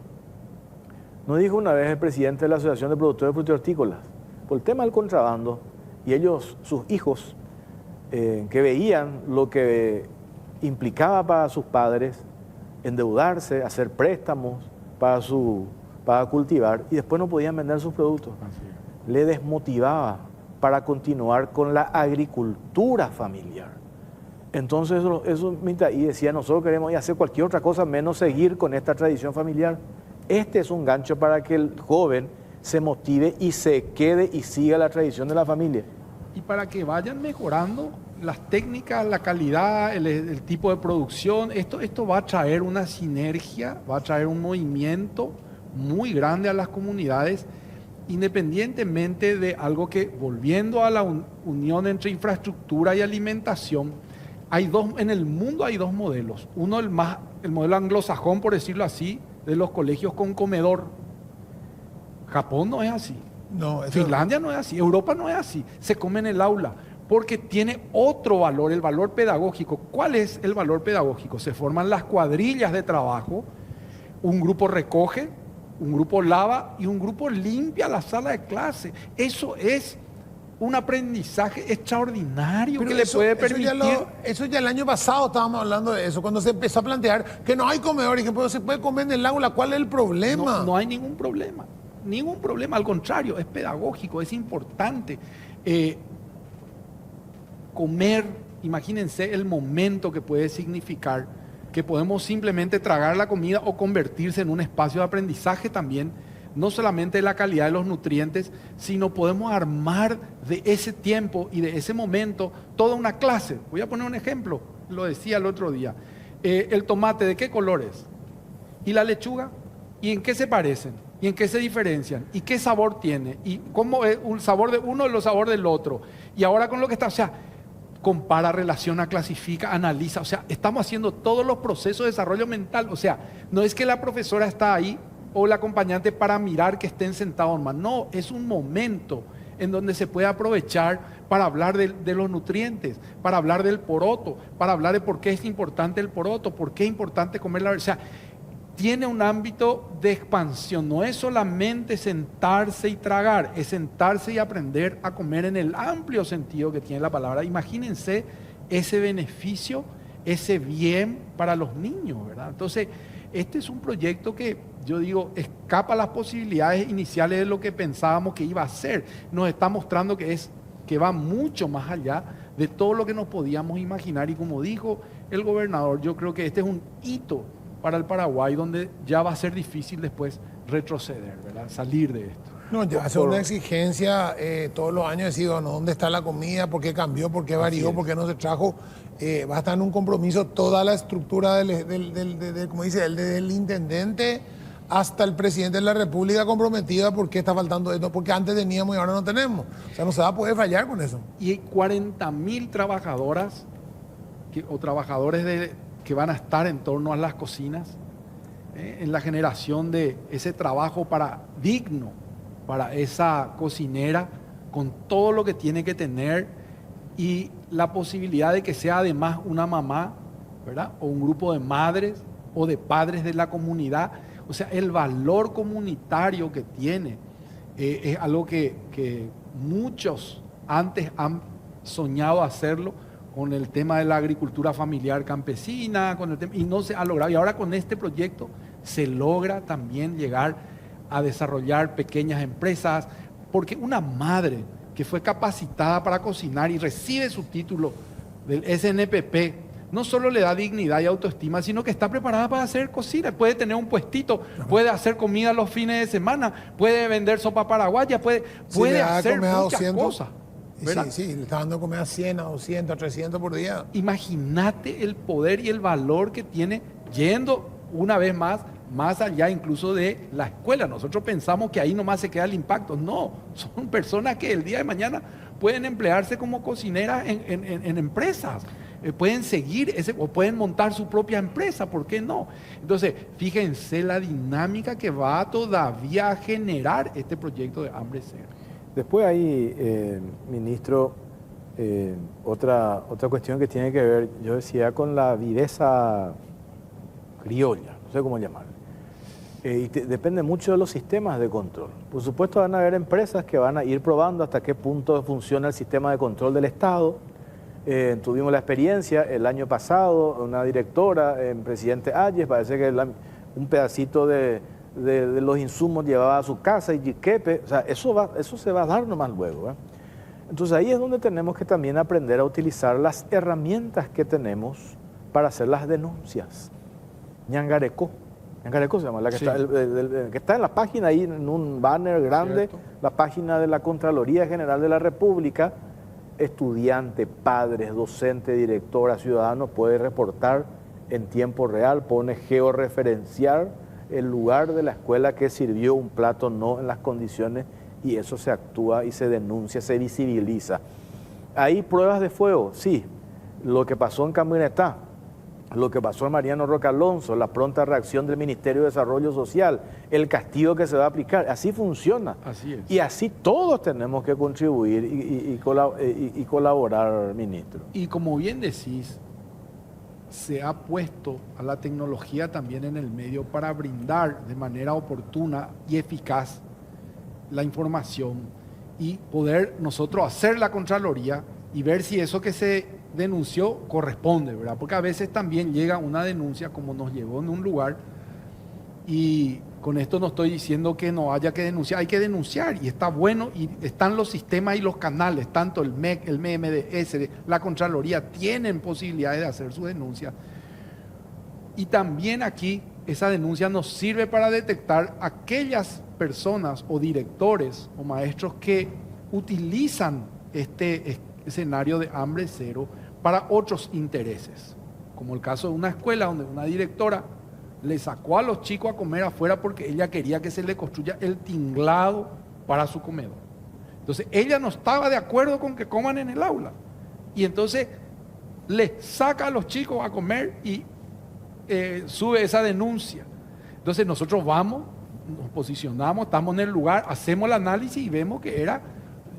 Nos dijo una vez el presidente de la Asociación de Productores Frutihortícolas, por el tema del contrabando, y ellos, sus hijos, que veían lo que implicaba para sus padres endeudarse, hacer préstamos para cultivar, y después no podían vender sus productos. Le desmotivaba para continuar con la agricultura familiar. Entonces eso y decía, nosotros queremos hacer cualquier otra cosa menos seguir con esta tradición familiar. Este es un gancho para que el joven se motive y se quede y siga la tradición de la familia. Y para que vayan mejorando las técnicas, la calidad, el tipo de producción, esto va a traer una sinergia, va a traer un movimiento muy grande a las comunidades, independientemente de algo que, volviendo a la unión entre infraestructura y alimentación, en el mundo hay 2 modelos. Uno, el modelo anglosajón, por decirlo así, de los colegios con comedor. Japón no es así. No, Finlandia no es así. Europa no es así. Se come en el aula porque tiene otro valor, el valor pedagógico. ¿Cuál es el valor pedagógico? Se forman las cuadrillas de trabajo, un grupo recoge, un grupo lava y un grupo limpia la sala de clase. Eso es un aprendizaje extraordinario Pero que le puede permitir. Eso ya el año pasado estábamos hablando de eso, cuando se empezó a plantear que no hay comedor y que se puede comer en el aula. ¿Cuál es el problema? No hay ningún problema. Ningún problema, al contrario, es pedagógico, es importante. Comer, imagínense el momento que puede significar que podemos simplemente tragar la comida o convertirse en un espacio de aprendizaje también, no solamente de la calidad de los nutrientes, sino podemos armar de ese tiempo y de ese momento toda una clase. Voy a poner un ejemplo, lo decía el otro día. El tomate, ¿de qué color es? ¿Y la lechuga? ¿Y en qué se parecen? ¿Y en qué se diferencian? ¿Y qué sabor tiene? ¿Y cómo es un sabor de uno y el sabor del otro? Y ahora con lo que está, o sea, compara, relaciona, clasifica, analiza. O sea, estamos haciendo todos los procesos de desarrollo mental. O sea, no es que la profesora está ahí o el acompañante para mirar que estén sentados más. No, es un momento en donde se puede aprovechar para hablar de los nutrientes, para hablar del poroto, para hablar de por qué es importante el poroto, por qué es importante comer la... O sea, tiene un ámbito de expansión, no es solamente sentarse y tragar, es sentarse y aprender a comer en el amplio sentido que tiene la palabra. Imagínense ese beneficio, ese bien para los niños, ¿verdad? Entonces, este es un proyecto que yo digo, escapa las posibilidades iniciales de lo que pensábamos que iba a ser. Nos está mostrando que va mucho más allá de todo lo que nos podíamos imaginar. Y como dijo el gobernador, yo creo que este es un hito para el Paraguay, donde ya va a ser difícil después retroceder, ¿verdad? Salir de esto. No, ya hace una exigencia todos los años, decir, bueno, ¿dónde está la comida? ¿Por qué cambió? ¿Por qué varió? ¿Por qué no se trajo? Va a estar en un compromiso toda la estructura como dice él, desde el intendente hasta el presidente de la República comprometida. ¿Por qué está faltando esto? Porque antes teníamos y ahora no tenemos. O sea, no se va a poder fallar con eso. Y hay 40.000 trabajadoras o trabajadores que van a estar en torno a las cocinas, en la generación de ese trabajo digno para esa cocinera, con todo lo que tiene que tener y la posibilidad de que sea además una mamá, ¿verdad? O un grupo de madres o de padres de la comunidad. O sea, el valor comunitario que tiene es algo que muchos antes han soñado hacerlo, con el tema de la agricultura familiar campesina, y no se ha logrado. Y ahora con este proyecto se logra también llegar a desarrollar pequeñas empresas, porque una madre que fue capacitada para cocinar y recibe su título del SNPP, no solo le da dignidad y autoestima, sino que está preparada para hacer cocina, puede tener un puestito, puede hacer comida los fines de semana, puede vender sopa paraguaya, puede hacer muchas cosas. Sí, le está dando de comer a 100, a 200, a 300 por día. Imagínate el poder y el valor que tiene yendo una vez más allá incluso de la escuela. Nosotros pensamos que ahí nomás se queda el impacto. No, son personas que el día de mañana pueden emplearse como cocineras en empresas. Pueden seguir o pueden montar su propia empresa, ¿por qué no? Entonces, fíjense la dinámica que va todavía a generar este proyecto de Hambre Cero. Después ahí, ministro, otra cuestión que tiene que ver, yo decía, con la viveza criolla, no sé cómo llamarle. Depende mucho de los sistemas de control. Por supuesto van a haber empresas que van a ir probando hasta qué punto funciona el sistema de control del Estado. Tuvimos la experiencia el año pasado, una directora, Presidente Ayes, parece que un pedacito de los insumos llevaba a su casa y jiquepe, o sea, eso se va a dar nomás luego, ¿eh? Entonces ahí es donde tenemos que también aprender a utilizar las herramientas que tenemos para hacer las denuncias. Ñangarecó se llama, la que, sí, que está en la página ahí, en un banner grande, ¿cierto? La página de la Contraloría General de la República. Estudiante, padres, docente, directora, ciudadano puede reportar en tiempo real, pone georreferenciar el lugar de la escuela que sirvió un plato no en las condiciones, y eso se actúa y se denuncia, se visibiliza. ¿Hay pruebas de fuego? Sí. Lo que pasó en Camionetá, lo que pasó en Mariano Roca Alonso, la pronta reacción del Ministerio de Desarrollo Social, el castigo que se va a aplicar, así funciona. Así es. Y así todos tenemos que contribuir y colaborar, ministro. Y como bien decís, se ha puesto a la tecnología también en el medio para brindar de manera oportuna y eficaz la información y poder nosotros hacer la Contraloría y ver si eso que se denunció corresponde, ¿verdad? Porque a veces también llega una denuncia como nos llegó en un lugar, y con esto no estoy diciendo que no haya que denunciar, hay que denunciar y está bueno, y están los sistemas y los canales, tanto el MEC, el MMDS, la Contraloría, tienen posibilidades de hacer su denuncia. Y también aquí esa denuncia nos sirve para detectar aquellas personas o directores o maestros que utilizan este escenario de hambre cero para otros intereses, como el caso de una escuela donde una directora le sacó a los chicos a comer afuera porque ella quería que se le construya el tinglado para su comedor. Entonces ella no estaba de acuerdo con que coman en el aula, y entonces le saca a los chicos a comer y sube esa denuncia. Entonces nosotros vamos, nos posicionamos, estamos en el lugar, hacemos el análisis y vemos que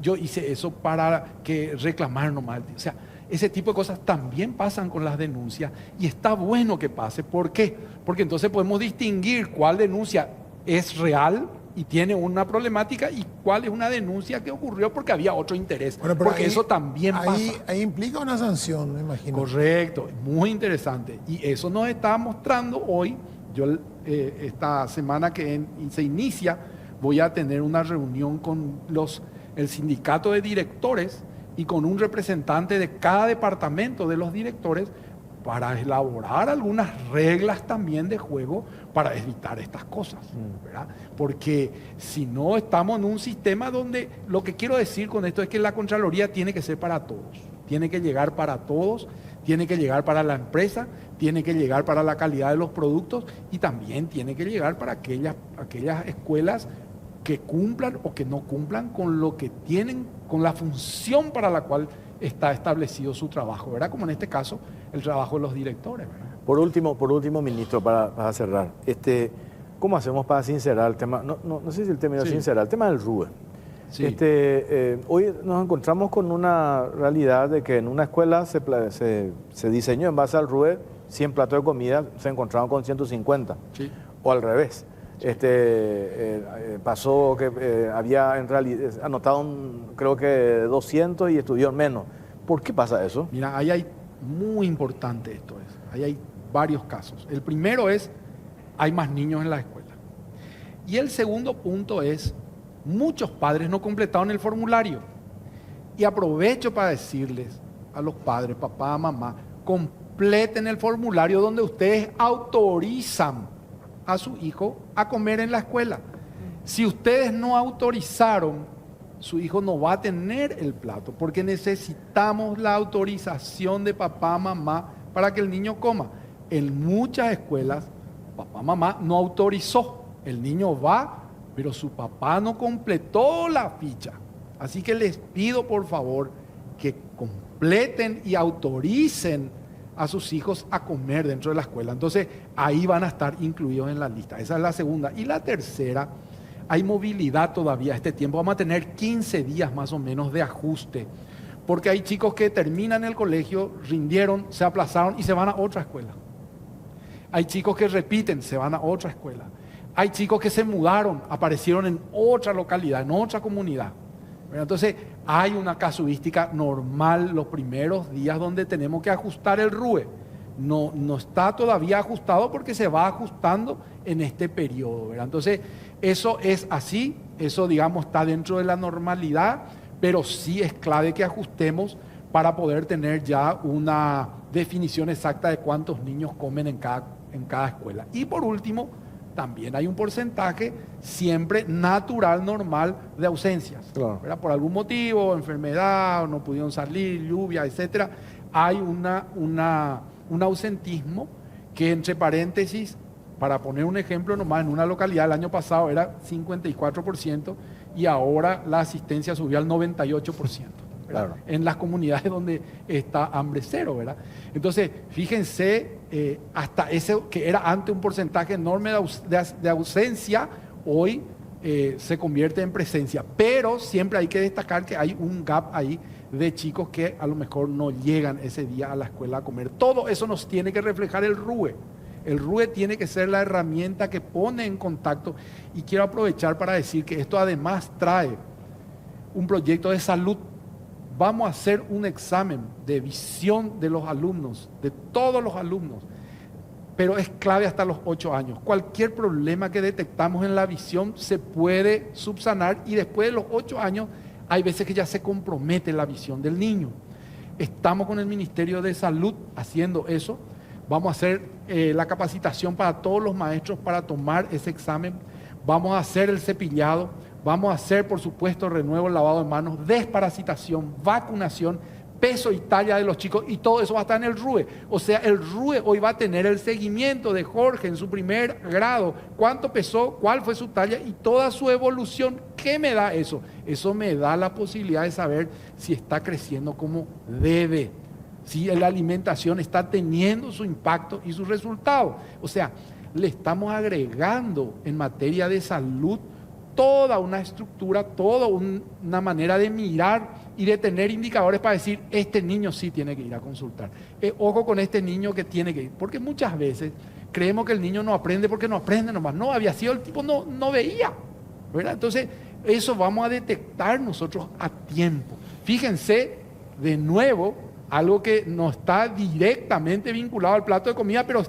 yo hice eso para que reclamar nomás. O sea, ese tipo de cosas también pasan con las denuncias, y está bueno que pase. ¿Por qué? Porque entonces podemos distinguir cuál denuncia es real y tiene una problemática y cuál es una denuncia que ocurrió porque había otro interés. Bueno, porque ahí, eso también pasa. Ahí implica una sanción, me imagino. Correcto, muy interesante. Y eso nos está mostrando hoy. Yo esta semana que se inicia voy a tener una reunión con el sindicato de directores y con un representante de cada departamento de los directores para elaborar algunas reglas también de juego para evitar estas cosas, ¿verdad? Porque si no, estamos en un sistema donde lo que quiero decir con esto es que la Contraloría tiene que ser para todos, tiene que llegar para todos, tiene que llegar para la empresa, tiene que llegar para la calidad de los productos, y también tiene que llegar para aquellas escuelas que cumplan o que no cumplan con lo que tienen, con la función para la cual está establecido su trabajo, ¿verdad? Como en este caso, el trabajo de los directores, ¿verdad? Por último, ministro, para cerrar, ¿cómo hacemos para sincerar el tema? No sé si el término es sincerar, el tema del RUE. Sí. Hoy nos encontramos con una realidad de que en una escuela se diseñó en base al RUE 100 platos de comida, se encontraron con 150, Sí. o al revés. Pasó que había en realidad anotado creo que 200 y estudió menos. ¿Por qué pasa eso? Mira, ahí hay muy importante esto es. Ahí hay varios casos. El primero es, hay más niños en la escuela. Y el segundo punto es, muchos padres no completaron el formulario. Y aprovecho para decirles a los padres, papá, mamá, completen el formulario donde ustedes autorizan a su hijo a comer en la escuela. Si ustedes no autorizaron, su hijo no va a tener el plato, porque necesitamos la autorización de papá, mamá, para que el niño coma. En muchas escuelas, papá, mamá no autorizó. El niño va, pero su papá no completó la ficha. Así que les pido, por favor, que completen y autoricen a sus hijos a comer dentro de la escuela. Entonces, ahí van a estar incluidos en la lista. Esa es la segunda. Y la tercera, hay movilidad todavía este tiempo. Vamos a tener 15 días más o menos de ajuste, porque hay chicos que terminan el colegio, rindieron, se aplazaron y se van a otra escuela. Hay chicos que repiten, se van a otra escuela. Hay chicos que se mudaron, aparecieron en otra localidad, en otra comunidad. Entonces, hay una casuística normal los primeros días donde tenemos que ajustar el RUE. No está todavía ajustado porque se va ajustando en este periodo, ¿verdad? Entonces, eso es así, eso, digamos, está dentro de la normalidad, pero sí es clave que ajustemos para poder tener ya una definición exacta de cuántos niños comen en cada escuela. Y por último, también hay un porcentaje siempre natural, normal, de ausencias. Claro. ¿Verdad? Por algún motivo, enfermedad, o no pudieron salir, lluvia, etcétera. Hay un ausentismo que, entre paréntesis, para poner un ejemplo nomás, en una localidad el año pasado era 54% y ahora la asistencia subió al 98%. Claro. En las comunidades donde está hambre cero, ¿verdad? Entonces, fíjense, hasta ese que era antes un porcentaje enorme de ausencia, hoy se convierte en presencia. Pero siempre hay que destacar que hay un gap ahí de chicos que a lo mejor no llegan ese día a la escuela a comer. Todo eso nos tiene que reflejar el RUE. El RUE tiene que ser la herramienta que pone en contacto. Y quiero aprovechar para decir que esto además trae un proyecto de salud. Vamos a hacer un examen de visión de los alumnos, de todos los alumnos, pero es clave hasta los 8 años. Cualquier problema que detectamos en la visión se puede subsanar y después de los 8 años hay veces que ya se compromete la visión del niño. Estamos con el Ministerio de Salud haciendo eso. Vamos a hacer la capacitación para todos los maestros para tomar ese examen. Vamos a hacer el cepillado. Vamos a hacer, por supuesto, renuevo, lavado de manos, desparasitación, vacunación, peso y talla de los chicos, y todo eso va a estar en el RUE. O sea, el RUE hoy va a tener el seguimiento de Jorge en su primer grado, cuánto pesó, cuál fue su talla y toda su evolución. ¿Qué me da eso? Eso me da la posibilidad de saber si está creciendo como debe, si la alimentación está teniendo su impacto y su resultado. O sea, le estamos agregando en materia de salud toda una estructura, toda una manera de mirar y de tener indicadores para decir, este niño sí tiene que ir a consultar. Ojo con este niño que tiene que ir. Porque muchas veces creemos que el niño no aprende porque no aprende nomás. No, había sido el tipo, no veía, ¿verdad? Entonces, eso vamos a detectar nosotros a tiempo. Fíjense, de nuevo, algo que no está directamente vinculado al plato de comida, pero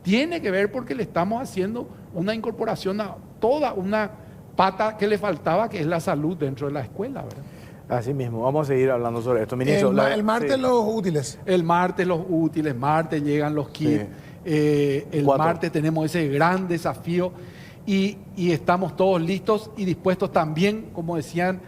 tiene que ver porque le estamos haciendo una incorporación a toda una pata que le faltaba, que es la salud dentro de la escuela, ¿verdad? Así mismo, vamos a seguir hablando sobre esto. Ministro, El martes sí. los útiles. El martes los útiles, martes llegan los kits, Sí. el 4. martes tenemos ese gran desafío y estamos todos listos y dispuestos también, como decían,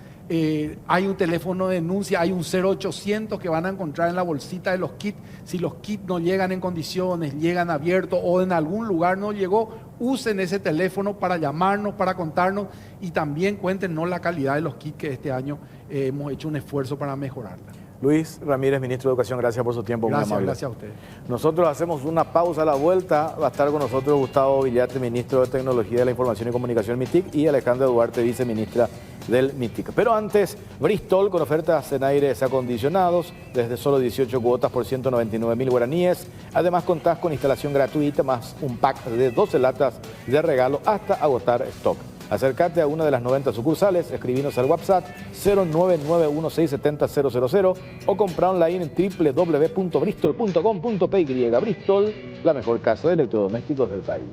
hay un teléfono de denuncia, hay un 0800 que van a encontrar en la bolsita de los kits. Si los kits no llegan en condiciones, llegan abiertos o en algún lugar no llegó, usen ese teléfono para llamarnos, para contarnos y también cuéntenos la calidad de los kits que este año hemos hecho un esfuerzo para mejorarla. Luis Ramírez, ministro de Educación, gracias por su tiempo. Gracias, muy amable. gracias a ustedes. Nosotros hacemos una pausa a la vuelta. Va a estar con nosotros Gustavo Villate, ministro de Tecnología de la Información y Comunicación MITIC, y Alejandra Duarte, viceministra del MITIC. Pero antes, Bristol con ofertas en aires acondicionados desde solo 18 cuotas por 199.000 guaraníes. Además, contás con instalación gratuita más un pack de 12 latas de regalo hasta agotar stock. Acércate a una de las 90 sucursales, escribinos al WhatsApp 0991670000 o compra online en www.bristol.com.py. Bristol, la mejor casa de electrodomésticos del país.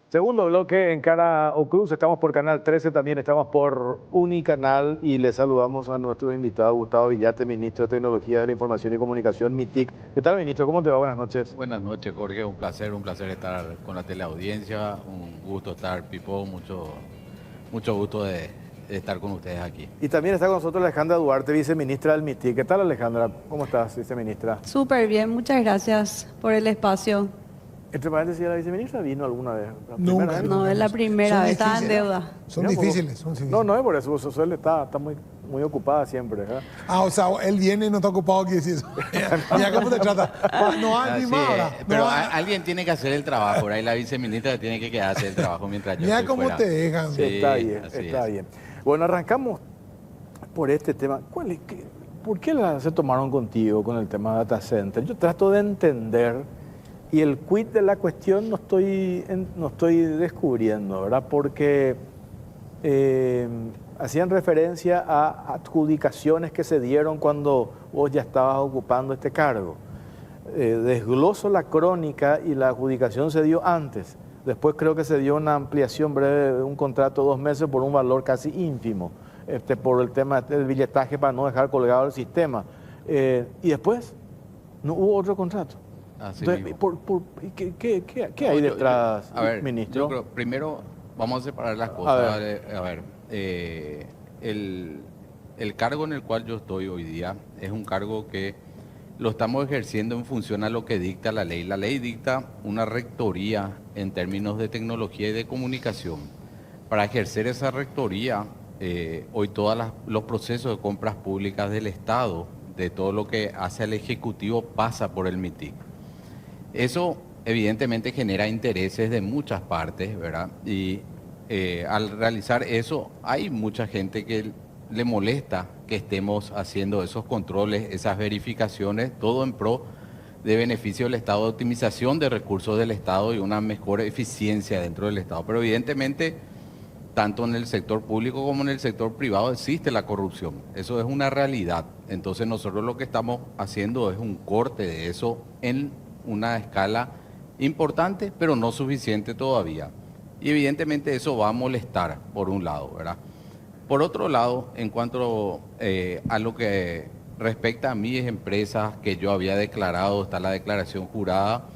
Segundo bloque en Cara o Cruz, estamos por Canal 13, también estamos por Unicanal y le saludamos a nuestro invitado Gustavo Villate, ministro de Tecnología de la Información y Comunicación, MITIC. ¿Qué tal, ministro? ¿Cómo te va? Buenas noches. Buenas noches, Jorge. Un placer estar con la teleaudiencia. Un gusto estar, Pipo. Mucho gusto de estar con ustedes aquí. Y también está con nosotros Alejandra Duarte, viceministra del MITIC. ¿Qué tal, Alejandra? ¿Cómo estás, viceministra? Súper bien, muchas gracias por el espacio. Entre paréntesis, ¿la viceministra vino alguna vez? ¿La Nunca. primera vez? No, es la primera Son vez, estaba en difíciles. deuda. Son Mira, difíciles, son difíciles. No, no es por eso, Suele está muy ocupada siempre, ¿verdad? Ah, o sea, él viene y no está ocupado, quiere decir eso. Mira cómo te trata. No hay Así ni más es, ahora. pero No hay- alguien tiene que hacer el trabajo. Por ahí la viceministra tiene que quedarse el trabajo mientras yo Mira estoy cómo fuera. te dejan. Sí, Está bien, así está es. bien. Bueno, arrancamos por este tema. ¿Por qué se tomaron contigo con el tema de data center? Yo trato de entender y el quid de la cuestión no estoy descubriendo, ¿verdad? Porque hacían referencia a adjudicaciones que se dieron cuando vos ya estabas ocupando este cargo. Desgloso la crónica y la adjudicación se dio antes. Después creo que se dio una ampliación breve de un contrato de 2 meses por un valor casi ínfimo, por el tema del billetaje para no dejar colgado el sistema. Y después no hubo otro contrato. Así Entonces, mismo. ¿qué hay detrás, a ver, ministro? yo creo, primero vamos a separar las cosas. El cargo en el cual yo estoy hoy día es un cargo que lo estamos ejerciendo en función a lo que dicta la ley. La ley dicta una rectoría en términos de tecnología y de comunicación. Para ejercer esa rectoría, hoy todos los procesos de compras públicas del Estado, de todo lo que hace al Ejecutivo, pasa por el MITIC. Eso evidentemente genera intereses de muchas partes, ¿verdad? Y al realizar eso hay mucha gente que le molesta que estemos haciendo esos controles, esas verificaciones, todo en pro de beneficio del Estado, de optimización de recursos del Estado y una mejor eficiencia dentro del Estado. Pero evidentemente, tanto en el sector público como en el sector privado existe la corrupción. Eso es una realidad. Entonces nosotros lo que estamos haciendo es un corte de eso en una escala importante, pero no suficiente todavía. Y evidentemente eso va a molestar, por un lado, ¿verdad? Por otro lado, en cuanto a lo que respecta a mis empresas que yo había declarado, está la declaración jurada,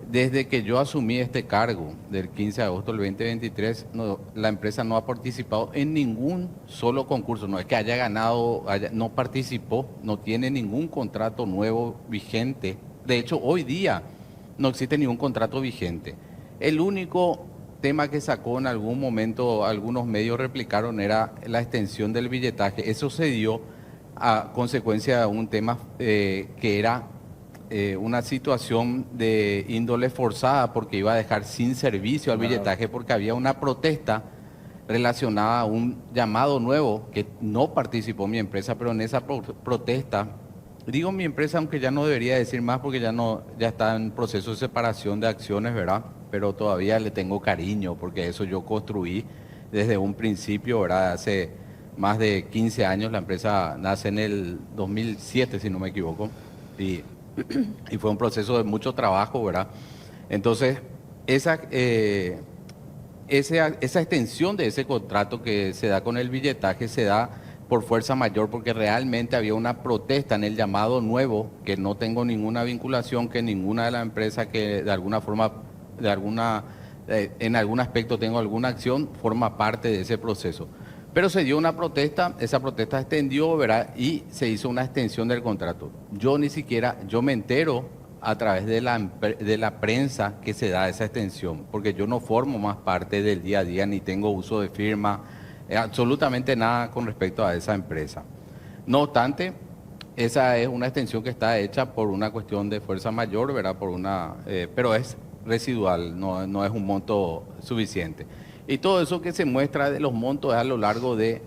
desde que yo asumí este cargo del 15 de agosto del 2023, la empresa no ha participado en ningún solo concurso. No es que haya ganado, no participó, no tiene ningún contrato nuevo vigente. De hecho, hoy día no existe ningún contrato vigente. El único tema que sacó en algún momento, algunos medios replicaron, era la extensión del billetaje. Eso se dio a consecuencia de un tema que era una situación de índole forzada, porque iba a dejar sin servicio al billetaje, porque había una protesta relacionada a un llamado nuevo que no participó mi empresa, pero en esa protesta, digo mi empresa, aunque ya no debería decir más porque ya está en proceso de separación de acciones, ¿verdad? Pero todavía le tengo cariño porque eso yo construí desde un principio, ¿verdad? Hace más de 15 años, la empresa nace en el 2007, si no me equivoco, y fue un proceso de mucho trabajo, ¿verdad? Entonces, esa extensión de ese contrato que se da con el billetaje se da por fuerza mayor, porque realmente había una protesta en el llamado nuevo, que no tengo ninguna vinculación, que ninguna de las empresas que de alguna forma, en algún aspecto tengo alguna acción, forma parte de ese proceso. Pero se dio una protesta, esa protesta extendió, ¿verdad? Y se hizo una extensión del contrato. Yo me entero a través de la prensa que se da esa extensión, porque yo no formo más parte del día a día, ni tengo uso de firma, absolutamente nada con respecto a esa empresa. No obstante, esa es una extensión que está hecha por una cuestión de fuerza mayor, ¿verdad? Pero es residual, no es un monto suficiente. Y todo eso que se muestra de los montos es a lo largo de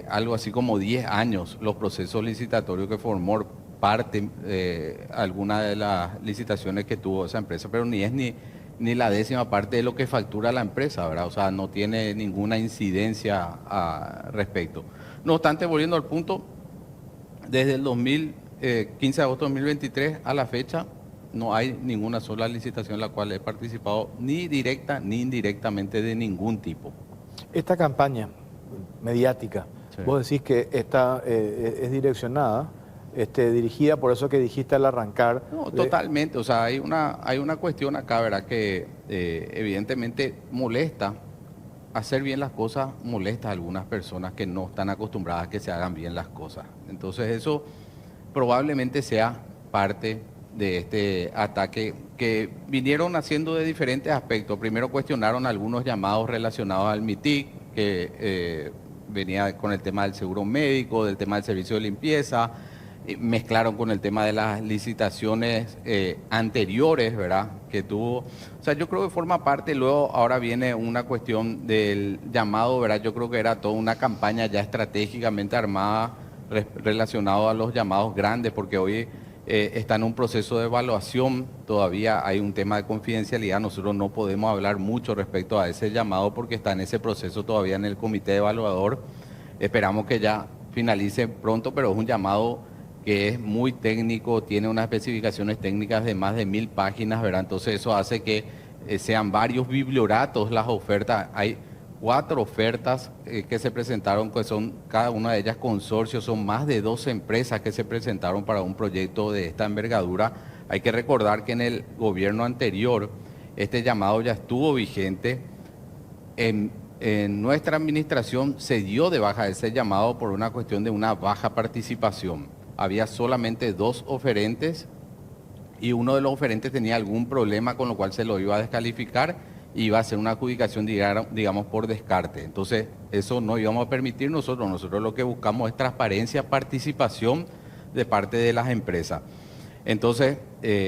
algo así como 10 años, los procesos licitatorios que formó parte alguna de las licitaciones que tuvo esa empresa, pero ni es ni la décima parte de lo que factura la empresa, ¿verdad? O sea, no tiene ninguna incidencia al respecto. No obstante, volviendo al punto, desde el 15 de agosto de 2023 a la fecha, no hay ninguna sola licitación en la cual he participado, ni directa ni indirectamente, de ningún tipo. Esta campaña mediática, Sí. vos decís que esta es direccionada, dirigida por eso que dijiste al arrancar. No, totalmente. O sea, hay una cuestión acá, ¿verdad? Que evidentemente molesta. Hacer bien las cosas molesta a algunas personas que no están acostumbradas a que se hagan bien las cosas. Entonces eso probablemente sea parte de este ataque que vinieron haciendo de diferentes aspectos. Primero cuestionaron algunos llamados relacionados al MITIC, que venía con el tema del seguro médico, del tema del servicio de limpieza, mezclaron con el tema de las licitaciones anteriores, ¿verdad? Que tuvo. O sea, yo creo que forma parte. Luego ahora viene una cuestión del llamado, ¿verdad? Yo creo que era toda una campaña ya estratégicamente armada relacionado a los llamados grandes, porque hoy está en un proceso de evaluación, todavía hay un tema de confidencialidad, nosotros no podemos hablar mucho respecto a ese llamado porque está en ese proceso todavía en el comité evaluador. Esperamos que ya finalice pronto, pero es un llamado que es muy técnico, tiene unas especificaciones técnicas de más de 1000 páginas, ¿verdad? Entonces eso hace que sean varios biblioratos las ofertas. Hay 4 ofertas que se presentaron, que son cada una de ellas consorcios, son más de 12 empresas que se presentaron para un proyecto de esta envergadura. Hay que recordar que en el gobierno anterior este llamado ya estuvo vigente. En nuestra administración se dio de baja ese llamado por una cuestión de una baja participación. Había solamente 2 oferentes y uno de los oferentes tenía algún problema, con lo cual se lo iba a descalificar y iba a ser una adjudicación, digamos, por descarte. Entonces, eso no íbamos a permitir nosotros. Nosotros lo que buscamos es transparencia, participación de parte de las empresas. Entonces,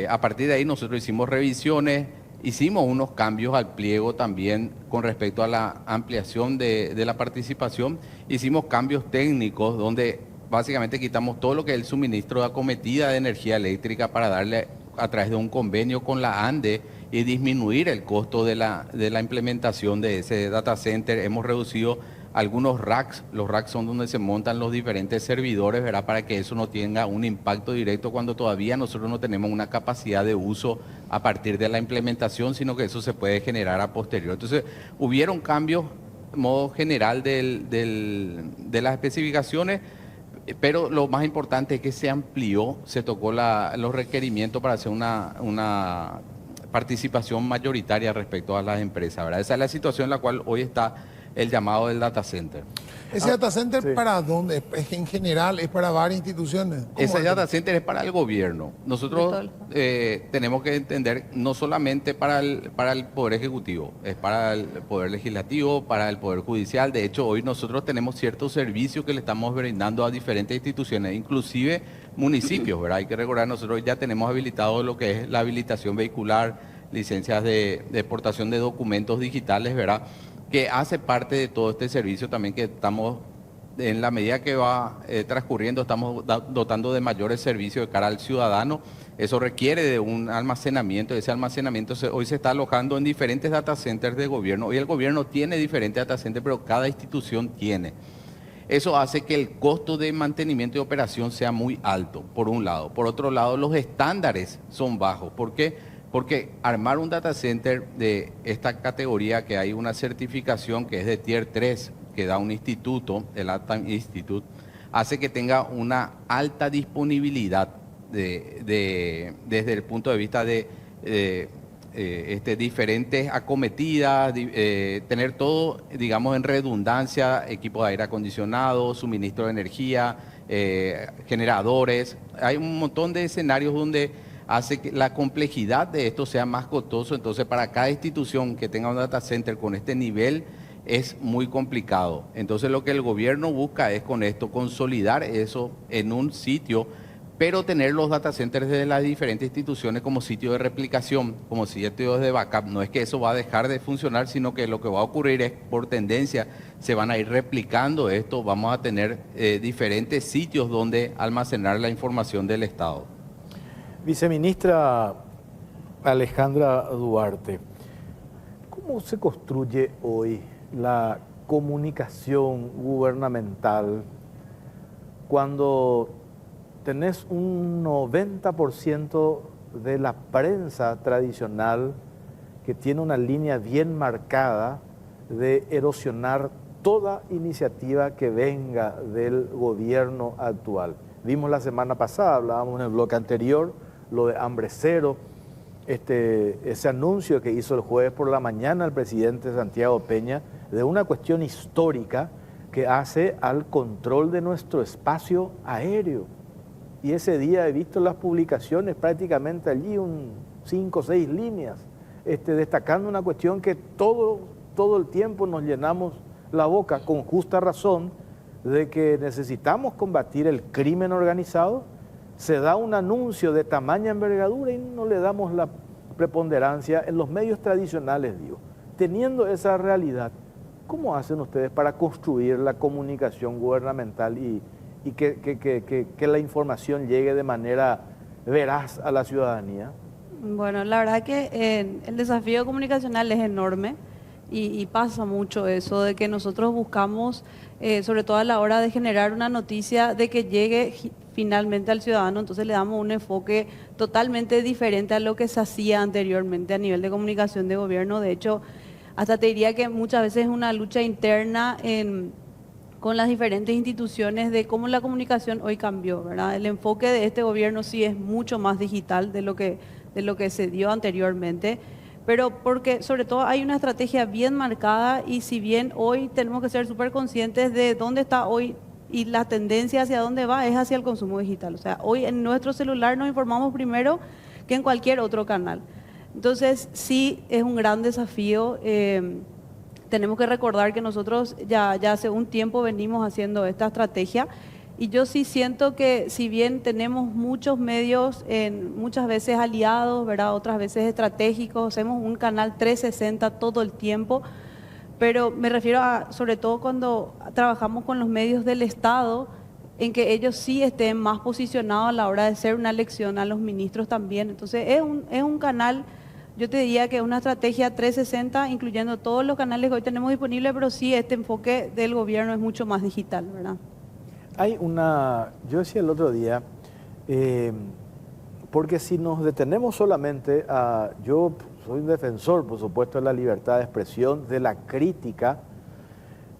a partir de ahí nosotros hicimos revisiones Hicimos unos cambios al pliego también con respecto a la ampliación de la participación. Hicimos cambios técnicos donde básicamente quitamos todo lo que es el suministro de acometida de energía eléctrica para darle a través de un convenio con la ANDE y disminuir el costo de la implementación de ese data center. Hemos reducido algunos racks. Los racks son donde se montan los diferentes servidores, ¿verdad? Para que eso no tenga un impacto directo cuando todavía nosotros no tenemos una capacidad de uso a partir de la implementación, sino que eso se puede generar a posterior. Entonces, hubieron cambios de modo general de las especificaciones, pero lo más importante es que se amplió, se tocó los requerimientos para hacer una participación mayoritaria respecto a las empresas, ¿verdad? Esa es la situación en la cual hoy está el llamado del data center. ¿Ese data center sí. para dónde? ¿Es en general? ¿Es para varias instituciones? ¿Cómo Ese es? data center es para el gobierno. Nosotros tenemos que entender no solamente para el Poder Ejecutivo, es para el Poder Legislativo, para el Poder Judicial. De hecho, hoy nosotros tenemos ciertos servicios que le estamos brindando a diferentes instituciones, inclusive municipios, ¿verdad? Hay que recordar, nosotros ya tenemos habilitado lo que es la habilitación vehicular, licencias de exportación de documentos digitales, ¿verdad? Que hace parte de todo este servicio también que estamos, en la medida que va transcurriendo, estamos dotando de mayores servicios de cara al ciudadano. Eso requiere de un almacenamiento. Ese almacenamiento hoy se está alojando en diferentes data centers de gobierno. Hoy el gobierno tiene diferentes data centers, pero cada institución tiene. Eso hace que el costo de mantenimiento y operación sea muy alto, por un lado. Por otro lado, los estándares son bajos. ¿Por qué? Porque armar un data center de esta categoría, que hay una certificación que es de Tier 3, que da un instituto, el LATAM Institute, hace que tenga una alta disponibilidad desde el punto de vista de diferentes acometidas, tener todo, digamos, en redundancia, equipo de aire acondicionado, suministro de energía, generadores. Hay un montón de escenarios donde hace que la complejidad de esto sea más costoso. Entonces, para cada institución que tenga un data center con este nivel es muy complicado. Entonces, lo que el gobierno busca es con esto consolidar eso en un sitio, pero tener los data centers de las diferentes instituciones como sitio de replicación, como sitio de backup. No es que eso va a dejar de funcionar, sino que lo que va a ocurrir es, por tendencia, se van a ir replicando esto. Vamos a tener diferentes sitios donde almacenar la información del Estado. Viceministra Alejandra Duarte, ¿cómo se construye hoy la comunicación gubernamental cuando tenés un 90% de la prensa tradicional que tiene una línea bien marcada de erosionar toda iniciativa que venga del gobierno actual? Vimos la semana pasada, hablábamos en el bloque anterior, lo de Hambre Cero, ese anuncio que hizo el jueves por la mañana el presidente Santiago Peña de una cuestión histórica que hace al control de nuestro espacio aéreo. Y ese día he visto las publicaciones, prácticamente allí 5 o 6 líneas, destacando una cuestión que todo el tiempo nos llenamos la boca, con justa razón, de que necesitamos combatir el crimen organizado. Se da un anuncio de tamaña envergadura y no le damos la preponderancia en los medios tradicionales, digo. Teniendo esa realidad, ¿cómo hacen ustedes para construir la comunicación gubernamental y que la información llegue de manera veraz a la ciudadanía? Bueno, la verdad que el desafío comunicacional es enorme y pasa mucho eso de que nosotros buscamos, sobre todo a la hora de generar una noticia, de que llegue finalmente al ciudadano. Entonces le damos un enfoque totalmente diferente a lo que se hacía anteriormente a nivel de comunicación de gobierno. De hecho, hasta te diría que muchas veces es una lucha interna con las diferentes instituciones de cómo la comunicación hoy cambió, ¿verdad? El enfoque de este gobierno sí es mucho más digital de lo que se dio anteriormente, pero porque sobre todo hay una estrategia bien marcada, y si bien hoy tenemos que ser súper conscientes de dónde está hoy y la tendencia hacia dónde va, es hacia el consumo digital. O sea, hoy en nuestro celular nos informamos primero que en cualquier otro canal. Entonces, sí es un gran desafío. Tenemos que recordar que nosotros ya hace un tiempo venimos haciendo esta estrategia Y yo sí siento que si bien tenemos muchos medios, muchas veces aliados, ¿verdad? Otras veces estratégicos, hacemos un canal 360 todo el tiempo, pero me refiero a, sobre todo cuando trabajamos con los medios del Estado, en que ellos sí estén más posicionados a la hora de hacer una elección, a los ministros también. Entonces es un canal, yo te diría que es una estrategia 360, incluyendo todos los canales que hoy tenemos disponibles, pero sí este enfoque del gobierno es mucho más digital, ¿verdad? Yo decía el otro día, porque si nos detenemos solamente yo soy un defensor, por supuesto, de la libertad de expresión, de la crítica,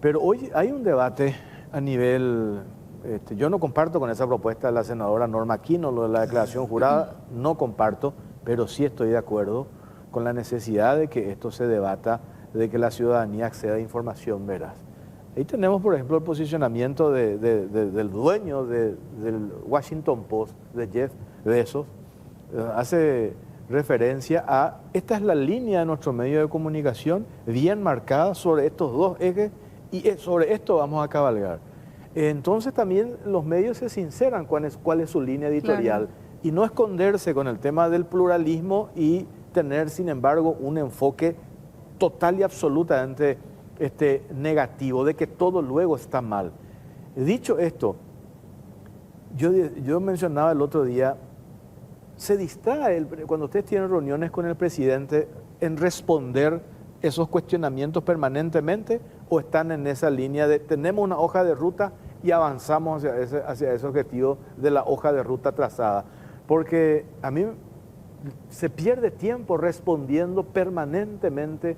pero hoy hay un debate a nivel, yo no comparto con esa propuesta de la senadora Norma Aquino, lo de la declaración jurada, no comparto, pero sí estoy de acuerdo con la necesidad de que esto se debata, de que la ciudadanía acceda a información veraz. Ahí tenemos, por ejemplo, el posicionamiento del dueño del Washington Post, de Jeff Bezos, hace referencia a, esta es la línea de nuestro medio de comunicación, bien marcada sobre estos dos ejes, y sobre esto vamos a cabalgar. Entonces también los medios se sinceran cuál es su línea editorial, claro, y no esconderse con el tema del pluralismo y tener, sin embargo, un enfoque total y absolutamente negativo, de que todo luego está mal. Dicho esto, yo mencionaba el otro día, se distrae cuando ustedes tienen reuniones con el presidente en responder esos cuestionamientos permanentemente, o están en esa línea de tenemos una hoja de ruta y avanzamos hacia ese objetivo de la hoja de ruta trazada. Porque a mí se pierde tiempo respondiendo permanentemente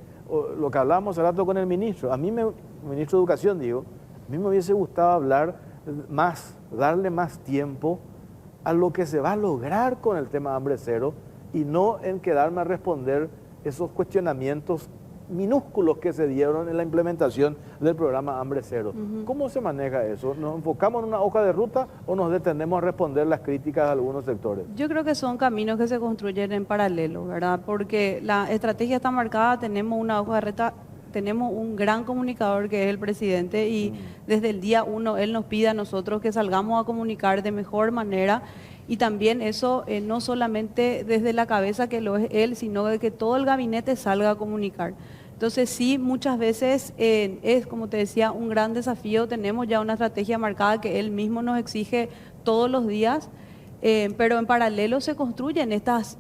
lo que hablábamos hace rato con el ministro. Ministro de Educación, digo, a mí me hubiese gustado hablar más, darle más tiempo a lo que se va a lograr con el tema Hambre Cero y no en quedarme a responder esos cuestionamientos minúsculos que se dieron en la implementación del programa Hambre Cero. ¿Cómo se maneja eso? ¿Nos enfocamos en una hoja de ruta o nos detenemos a responder las críticas de algunos sectores? Yo creo que son caminos que se construyen en paralelo, ¿verdad? Porque la estrategia está marcada, tenemos una hoja de ruta, tenemos un gran comunicador que es el presidente y desde el día 1 él nos pide a nosotros que salgamos a comunicar de mejor manera. Y también eso no solamente desde la cabeza que lo es él, sino de que todo el gabinete salga a comunicar. Entonces sí, muchas veces es, como te decía, un gran desafío. Tenemos ya una estrategia marcada que él mismo nos exige todos los días, pero en paralelo se construyen estas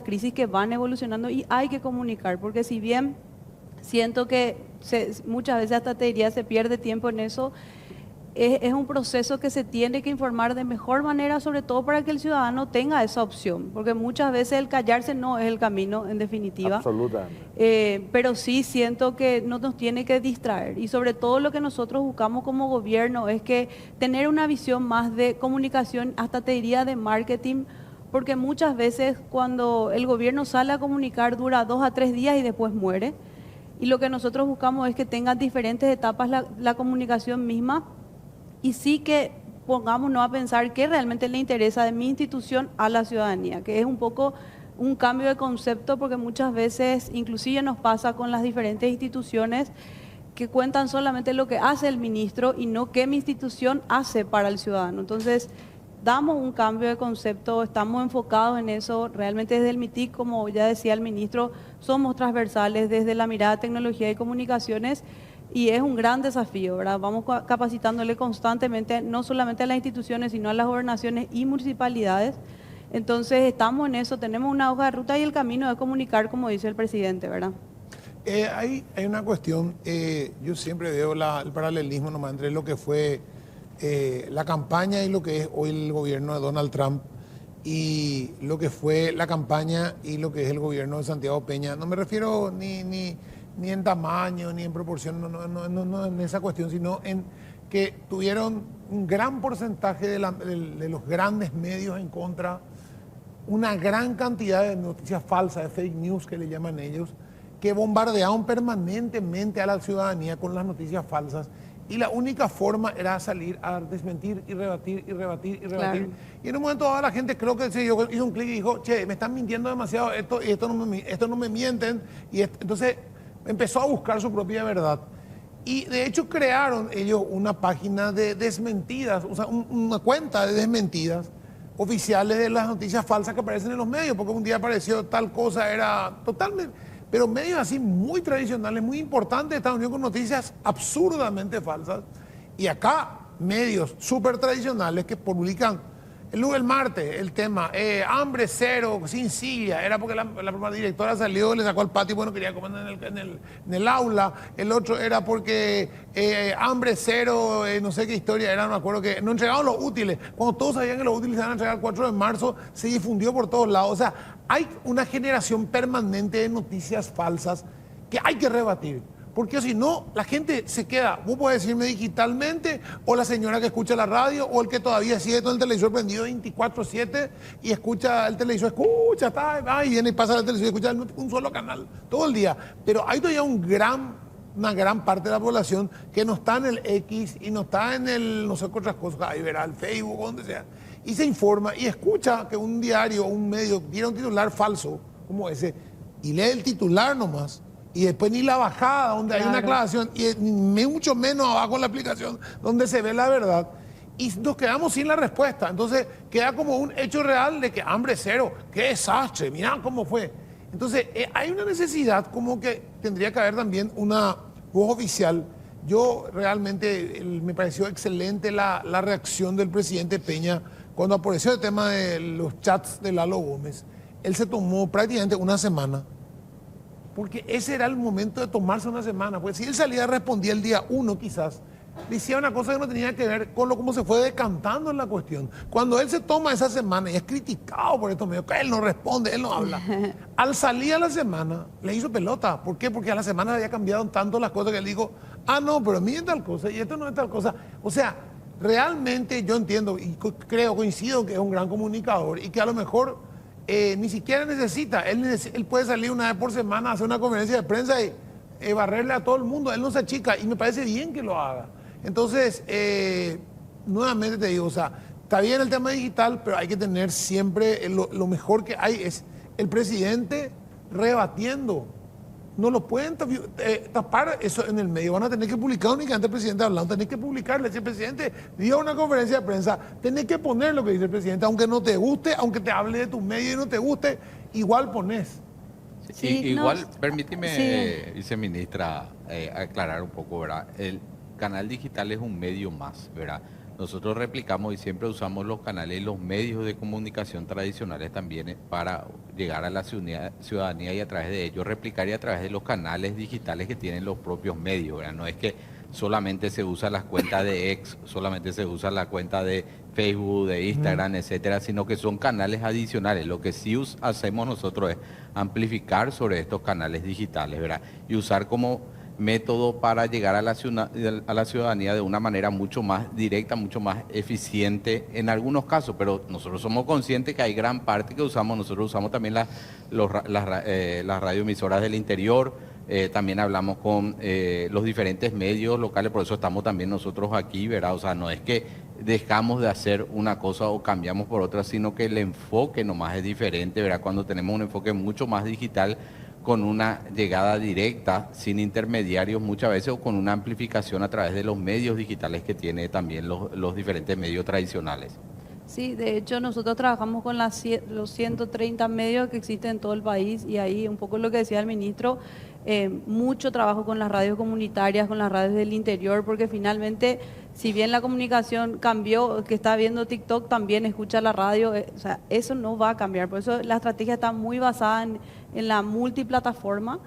crisis que van evolucionando y hay que comunicar, porque si bien siento que muchas veces hasta te diría se pierde tiempo en eso, es un proceso que se tiene que informar de mejor manera, sobre todo para que el ciudadano tenga esa opción, porque muchas veces el callarse no es el camino, en definitiva. Absolutamente. Pero sí siento que no nos tiene que distraer, y sobre todo lo que nosotros buscamos como gobierno es que tener una visión más de comunicación, hasta te diría de marketing, porque muchas veces cuando el gobierno sale a comunicar dura 2 a 3 días y después muere, y lo que nosotros buscamos es que tenga diferentes etapas la comunicación misma. Y sí que pongámonos a pensar qué realmente le interesa de mi institución a la ciudadanía, que es un poco un cambio de concepto, porque muchas veces, inclusive nos pasa con las diferentes instituciones, que cuentan solamente lo que hace el ministro y no qué mi institución hace para el ciudadano. Entonces, damos un cambio de concepto, estamos enfocados en eso, realmente desde el MITIC, como ya decía el ministro, somos transversales desde la mirada de tecnología y comunicaciones. Y es un gran desafío, ¿verdad? Vamos capacitándole constantemente, no solamente a las instituciones, sino a las gobernaciones y municipalidades. Entonces, estamos en eso, tenemos una hoja de ruta y el camino de comunicar, como dice el presidente, ¿verdad? Hay una cuestión, yo siempre veo el paralelismo nomás entre lo que fue la campaña y lo que es hoy el gobierno de Donald Trump, y lo que fue la campaña y lo que es el gobierno de Santiago Peña. No me refiero ni en tamaño, ni en proporción, no en esa cuestión, sino en que tuvieron un gran porcentaje de los grandes medios en contra, una gran cantidad de noticias falsas, de fake news que le llaman ellos, que bombardeaban permanentemente a la ciudadanía con las noticias falsas, y la única forma era salir a desmentir y rebatir y rebatir y rebatir. Claro. Y en un momento dado la gente creo que hizo un clic y dijo, che, me están mintiendo demasiado, esto no me mienten, y entonces empezó a buscar su propia verdad. Y de hecho crearon ellos una página de desmentidas, o sea, una cuenta de desmentidas oficiales de las noticias falsas que aparecen en los medios, porque un día apareció tal cosa, era totalmente, pero medios así muy tradicionales, muy importantes de Estados Unidos con noticias absurdamente falsas. Y acá medios súper tradicionales que publican el martes el tema, hambre cero, sin silla, era porque la directora salió, le sacó al patio y bueno, quería comer en el aula. El otro era porque hambre cero, no sé qué historia era, no me acuerdo, que no entregaban los útiles. Cuando todos sabían que los útiles se iban a entregar el 4 de marzo, se difundió por todos lados. O sea, hay una generación permanente de noticias falsas que hay que rebatir. Porque si no, la gente se queda, vos podés decirme digitalmente, o la señora que escucha la radio, o el que todavía sigue todo el televisor prendido 24/7 y escucha el televisor, y viene y pasa el televisor y escucha un solo canal todo el día. Pero hay todavía una gran parte de la población que no está en el X y no está en el, no sé qué otras cosas, ahí verá, el Facebook, donde sea, y se informa y escucha que un diario o un medio tiene un titular falso como ese y lee el titular nomás. Y después ni la bajada, donde hay una aclaración, y mucho menos abajo en la aplicación, donde se ve la verdad. Y nos quedamos sin la respuesta. Entonces queda como un hecho real de que hambre cero, qué desastre, mirá cómo fue. Entonces hay una necesidad como que tendría que haber también una voz oficial. Yo realmente me pareció excelente la reacción del presidente Peña cuando apareció el tema de los chats de Lalo Gómez. Él se tomó prácticamente una semana. Porque ese era el momento de tomarse una semana. Pues si él salía y respondía el día 1 quizás, decía una cosa que no tenía que ver con cómo se fue decantando en la cuestión. Cuando él se toma esa semana y es criticado por estos medios, que él no responde, él no habla. Al salir a la semana, le hizo pelota. ¿Por qué? Porque a la semana había cambiado tanto las cosas que él dijo, no, pero miren tal cosa y esto no es tal cosa. O sea, realmente yo entiendo y coincido que es un gran comunicador y que a lo mejor ni siquiera necesita, él puede salir una vez por semana a hacer una conferencia de prensa y barrerle a todo el mundo, él no se achica y me parece bien que lo haga. Entonces, nuevamente te digo, o sea, está bien el tema digital, pero hay que tener siempre, lo mejor que hay es el presidente rebatiendo. No lo pueden tapar eso en el medio. Van a tener que publicar únicamente el presidente hablando. Tenés que publicarle. Si el presidente dio una conferencia de prensa, tenés que poner lo que dice el presidente. Aunque no te guste, aunque te hable de tus medios y no te guste, igual pones. Sí, igual, permíteme, viceministra, aclarar un poco, ¿verdad? El canal digital es un medio más, ¿verdad? Nosotros replicamos y siempre usamos los canales y los medios de comunicación tradicionales también para llegar a la ciudadanía y a través de ellos replicar y a través de los canales digitales que tienen los propios medios, ¿verdad? No es que solamente se usa las cuentas de X, solamente se usa la cuenta de Facebook, de Instagram, etcétera, sino que son canales adicionales. Lo que sí hacemos nosotros es amplificar sobre estos canales digitales, ¿verdad? Y usar como método para llegar a la ciudadanía de una manera mucho más directa, mucho más eficiente en algunos casos, pero nosotros somos conscientes que hay gran parte que usamos, nosotros usamos también las radioemisoras del interior, también hablamos con los diferentes medios locales, por eso estamos también nosotros aquí, ¿verdad? O sea, no es que dejamos de hacer una cosa o cambiamos por otra, sino que el enfoque nomás es diferente, ¿verdad? Cuando tenemos un enfoque mucho más digital, con una llegada directa, sin intermediarios muchas veces, o con una amplificación a través de los medios digitales que tiene también los diferentes medios tradicionales. Sí, de hecho nosotros trabajamos con los 130 medios que existen en todo el país y ahí un poco lo que decía el ministro, mucho trabajo con las radios comunitarias, con las radios del interior, porque finalmente, si bien la comunicación cambió, que está viendo TikTok también escucha la radio, o sea, eso no va a cambiar, por eso la estrategia está muy basada en la multiplataforma,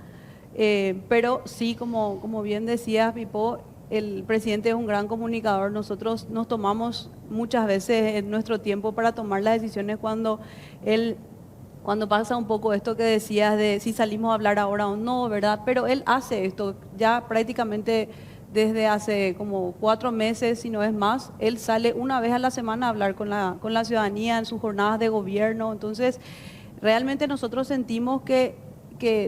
pero sí, como bien decías, Pipo, el presidente es un gran comunicador, nosotros nos tomamos muchas veces nuestro tiempo para tomar las decisiones cuando pasa un poco esto que decías de si salimos a hablar ahora o no, ¿verdad? Pero él hace esto ya prácticamente desde hace como 4 meses, si no es más. Él sale una vez a la semana a hablar con la ciudadanía en sus jornadas de gobierno. Entonces, realmente nosotros sentimos que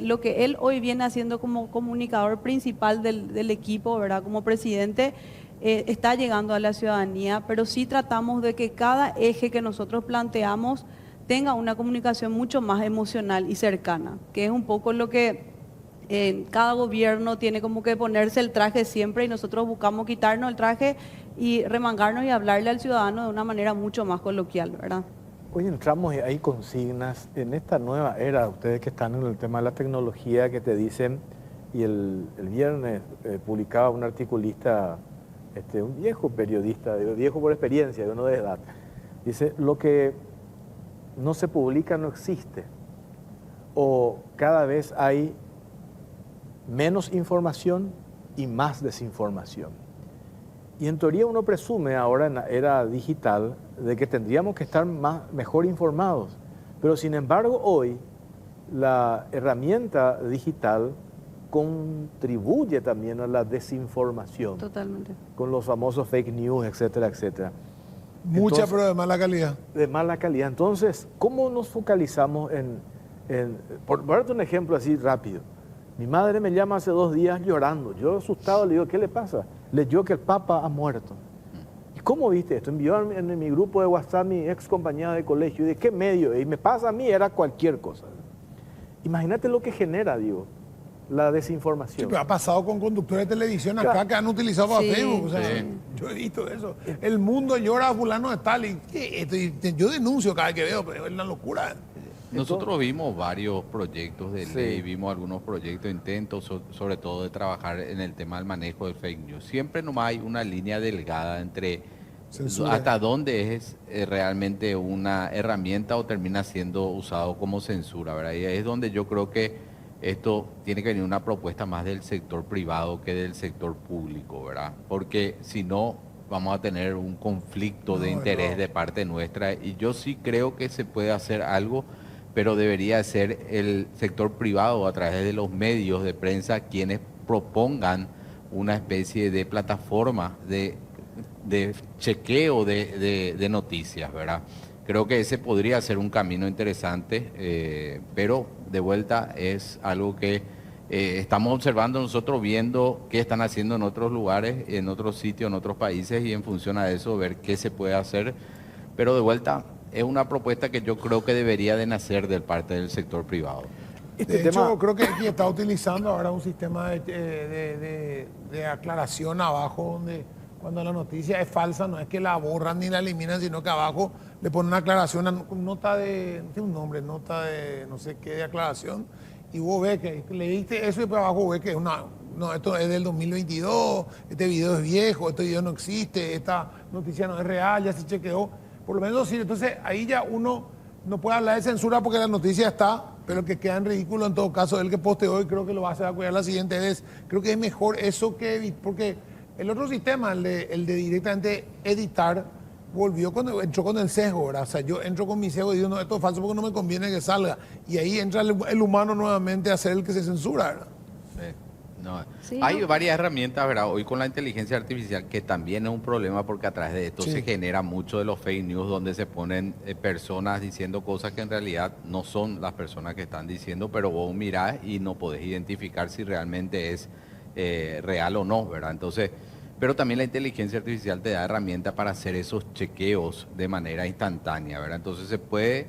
lo que él hoy viene haciendo como comunicador principal del equipo, ¿verdad? Como presidente, está llegando a la ciudadanía, pero sí tratamos de que cada eje que nosotros planteamos tenga una comunicación mucho más emocional y cercana, que es un poco lo que cada gobierno tiene como que ponerse el traje siempre y nosotros buscamos quitarnos el traje y remangarnos y hablarle al ciudadano de una manera mucho más coloquial, ¿verdad? Hoy entramos y hay consignas en esta nueva era, ustedes que están en el tema de la tecnología, que te dicen, y el viernes publicaba un articulista, un viejo periodista, digo, viejo por experiencia, uno de edad, dice, lo que no se publica no existe, o cada vez hay menos información y más desinformación. Y en teoría uno presume ahora en la era digital de que tendríamos que estar mejor informados. Pero sin embargo hoy la herramienta digital contribuye también a la desinformación. Totalmente. Con los famosos fake news, etcétera, etcétera. Mucha, Entonces, pero de mala calidad. de mala calidad. Entonces, ¿cómo nos focalizamos por darte un ejemplo así rápido? Mi madre me llama hace 2 días llorando. Yo asustado le digo, ¿qué le pasa? Leyó que el Papa ha muerto. ¿Y cómo viste esto? Envió en mi grupo de WhatsApp mi ex compañera de colegio. ¿Y de qué medio? Y me pasa a mí, era cualquier cosa. Imagínate lo que genera, digo, la Sí, desinformación. pero ha pasado con conductores de televisión acá Claro. que han utilizado para Sí. Facebook. O sea, Sí. yo he visto eso. El mundo llora a fulano de tal. Y yo denuncio cada vez que veo, pero es una locura. Nosotros vimos varios proyectos de Sí. ley, vimos algunos proyectos, intentos, sobre todo de trabajar en el tema del manejo del fake news. Siempre nomás hay una línea delgada entre Censura. hasta dónde es realmente una herramienta o termina siendo usado como censura, ¿verdad? Y ahí es donde yo creo que esto tiene que venir una propuesta más del sector privado que del sector público, ¿verdad? Porque si no, vamos a tener un conflicto de No, interés no. de parte nuestra. Y yo sí creo que se puede hacer algo, pero debería ser el sector privado a través de los medios de prensa quienes propongan una especie de plataforma de chequeo de noticias, ¿verdad? Creo que ese podría ser un camino interesante, pero de vuelta es algo que estamos observando nosotros, viendo qué están haciendo en otros lugares, en otros sitios, en otros países, y en función a eso ver qué se puede hacer. Pero de vuelta es una propuesta que yo creo que debería de nacer de parte del sector privado. Este De tema, hecho, creo que aquí está utilizando ahora un sistema de aclaración abajo, donde cuando la noticia es falsa, no es que la borran ni la eliminan, sino que abajo le ponen una aclaración, una nota de, no tiene un nombre, nota de no sé qué de aclaración, y vos ves que leíste eso y por abajo ves que es no, esto es del 2022, este video es viejo, este video no existe, esta noticia no es real, ya se chequeó. Por lo menos sí, entonces ahí ya uno no puede hablar de censura porque la noticia está, pero el que queda en ridículo en todo caso, el que posteó y creo que lo va a hacer a cuidar la siguiente vez. Creo que es mejor eso porque el otro sistema, el de directamente editar, entró con el sesgo, ¿verdad? O sea, yo entro con mi sesgo y digo, no, esto es falso porque no me conviene que salga. Y ahí entra el humano nuevamente a ser el que se censura, ¿verdad? No. Sí, Hay no. varias herramientas, ¿verdad? Hoy con la inteligencia artificial, que también es un problema porque a través de esto Sí. se genera mucho de los fake news, donde se ponen personas diciendo cosas que en realidad no son las personas que están diciendo, pero vos mirás y no podés identificar si realmente es real o no, ¿verdad? Entonces, pero también la inteligencia artificial te da herramientas para hacer esos chequeos de manera instantánea, ¿verdad? Entonces se puede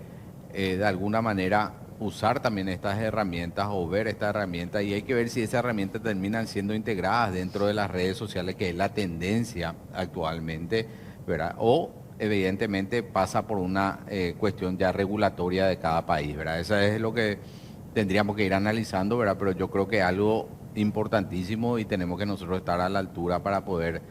de alguna manera usar también estas herramientas o ver estas herramientas, y hay que ver si esas herramientas terminan siendo integradas dentro de las redes sociales, que es la tendencia actualmente, ¿verdad? O evidentemente pasa por una cuestión ya regulatoria de cada país, ¿verdad? Eso es lo que tendríamos que ir analizando, ¿verdad? Pero yo creo que algo importantísimo y tenemos que nosotros estar a la altura para poder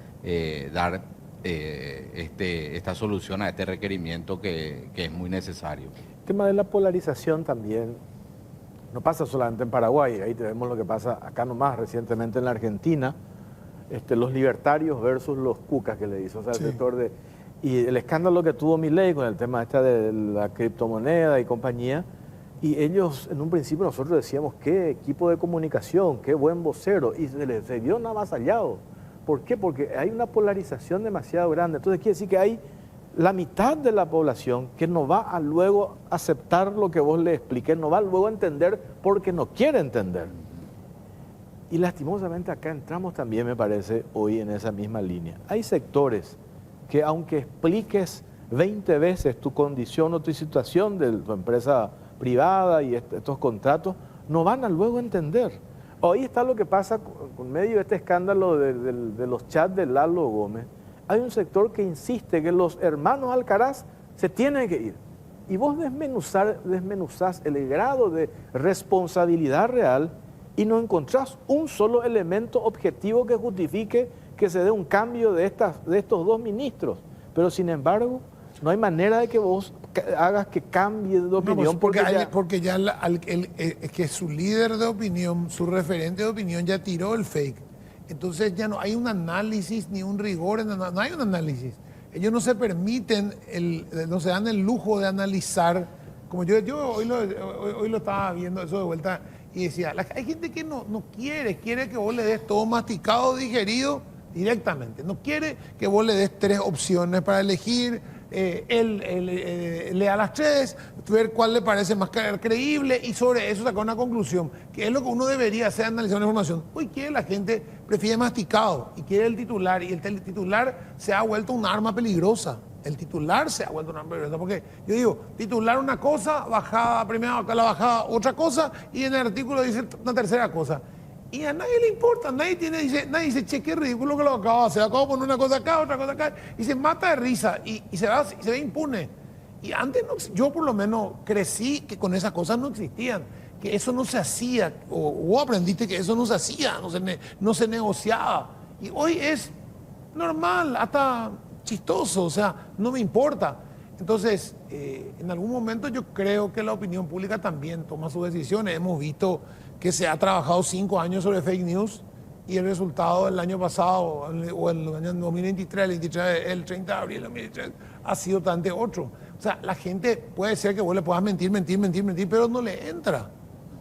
dar esta solución a este requerimiento que es muy necesario. el tema de la polarización también no pasa solamente en Paraguay, ahí vemos lo que pasa acá nomás recientemente en la Argentina, los libertarios versus los cucas que le hizo, o sea, Sí. el sector de... Y el escándalo que tuvo Milei con el tema de la criptomoneda y compañía, y ellos en un principio nosotros decíamos, qué equipo de comunicación, qué buen vocero, y se vio nada más avasallado. ¿Por qué? Porque hay una polarización demasiado grande. Entonces quiere decir que hay la mitad de la población que no va a luego aceptar lo que vos le expliqué, no va luego a entender porque no quiere entender. Y lastimosamente acá entramos también, me parece, hoy en esa misma línea. Hay sectores que aunque expliques 20 veces tu condición o tu situación de tu empresa privada y estos contratos, no van a luego entender. Hoy está lo que pasa con medio de este escándalo de los chats de Lalo Gómez. Hay un sector que insiste que los hermanos Alcaraz se tienen que ir. Y vos desmenuzás el grado de responsabilidad real y no encontrás un solo elemento objetivo que justifique que se dé un cambio de estos dos ministros. Pero sin embargo, no hay manera de que vos hagas que cambie de opinión. No, pues, porque ya es que su líder de opinión, su referente de opinión ya tiró el fake. Entonces ya no hay un análisis ni un rigor, no hay un análisis. Ellos no se permiten, no se dan el lujo de analizar. Como yo hoy lo estaba viendo eso de vuelta y decía, hay gente que no quiere que vos le des todo masticado, digerido directamente. No quiere que vos le des 3 opciones para elegir. Él lea las 3, ver cuál le parece más creíble y sobre eso sacar una conclusión, que es lo que uno debería hacer, analizar una información. Hoy quiere la gente, prefiere masticado y quiere el titular, y el titular se ha vuelto un arma peligrosa. El titular se ha vuelto un arma peligrosa, porque yo digo, titular una cosa, bajada, primera la bajada otra cosa, y en el artículo dice una tercera cosa. Y a nadie le importa, nadie dice, che, qué ridículo que lo acabo de hacer, acabo de poner una cosa acá, otra cosa acá, y se mata de risa, y se ve impune. Y antes, yo por lo menos crecí que con esas cosas no existían, que eso no se hacía, o vos aprendiste que eso no se hacía, no se negociaba. Y hoy es normal, hasta chistoso, o sea, no me importa. Entonces, en algún momento yo creo que la opinión pública también toma sus decisiones. Hemos visto que se ha trabajado 5 años sobre fake news y el resultado del año pasado, o el año 2023, el 30 de abril del 2023, ha sido totalmente otro. O sea, la gente puede ser que vos le puedas mentir, pero no le entra.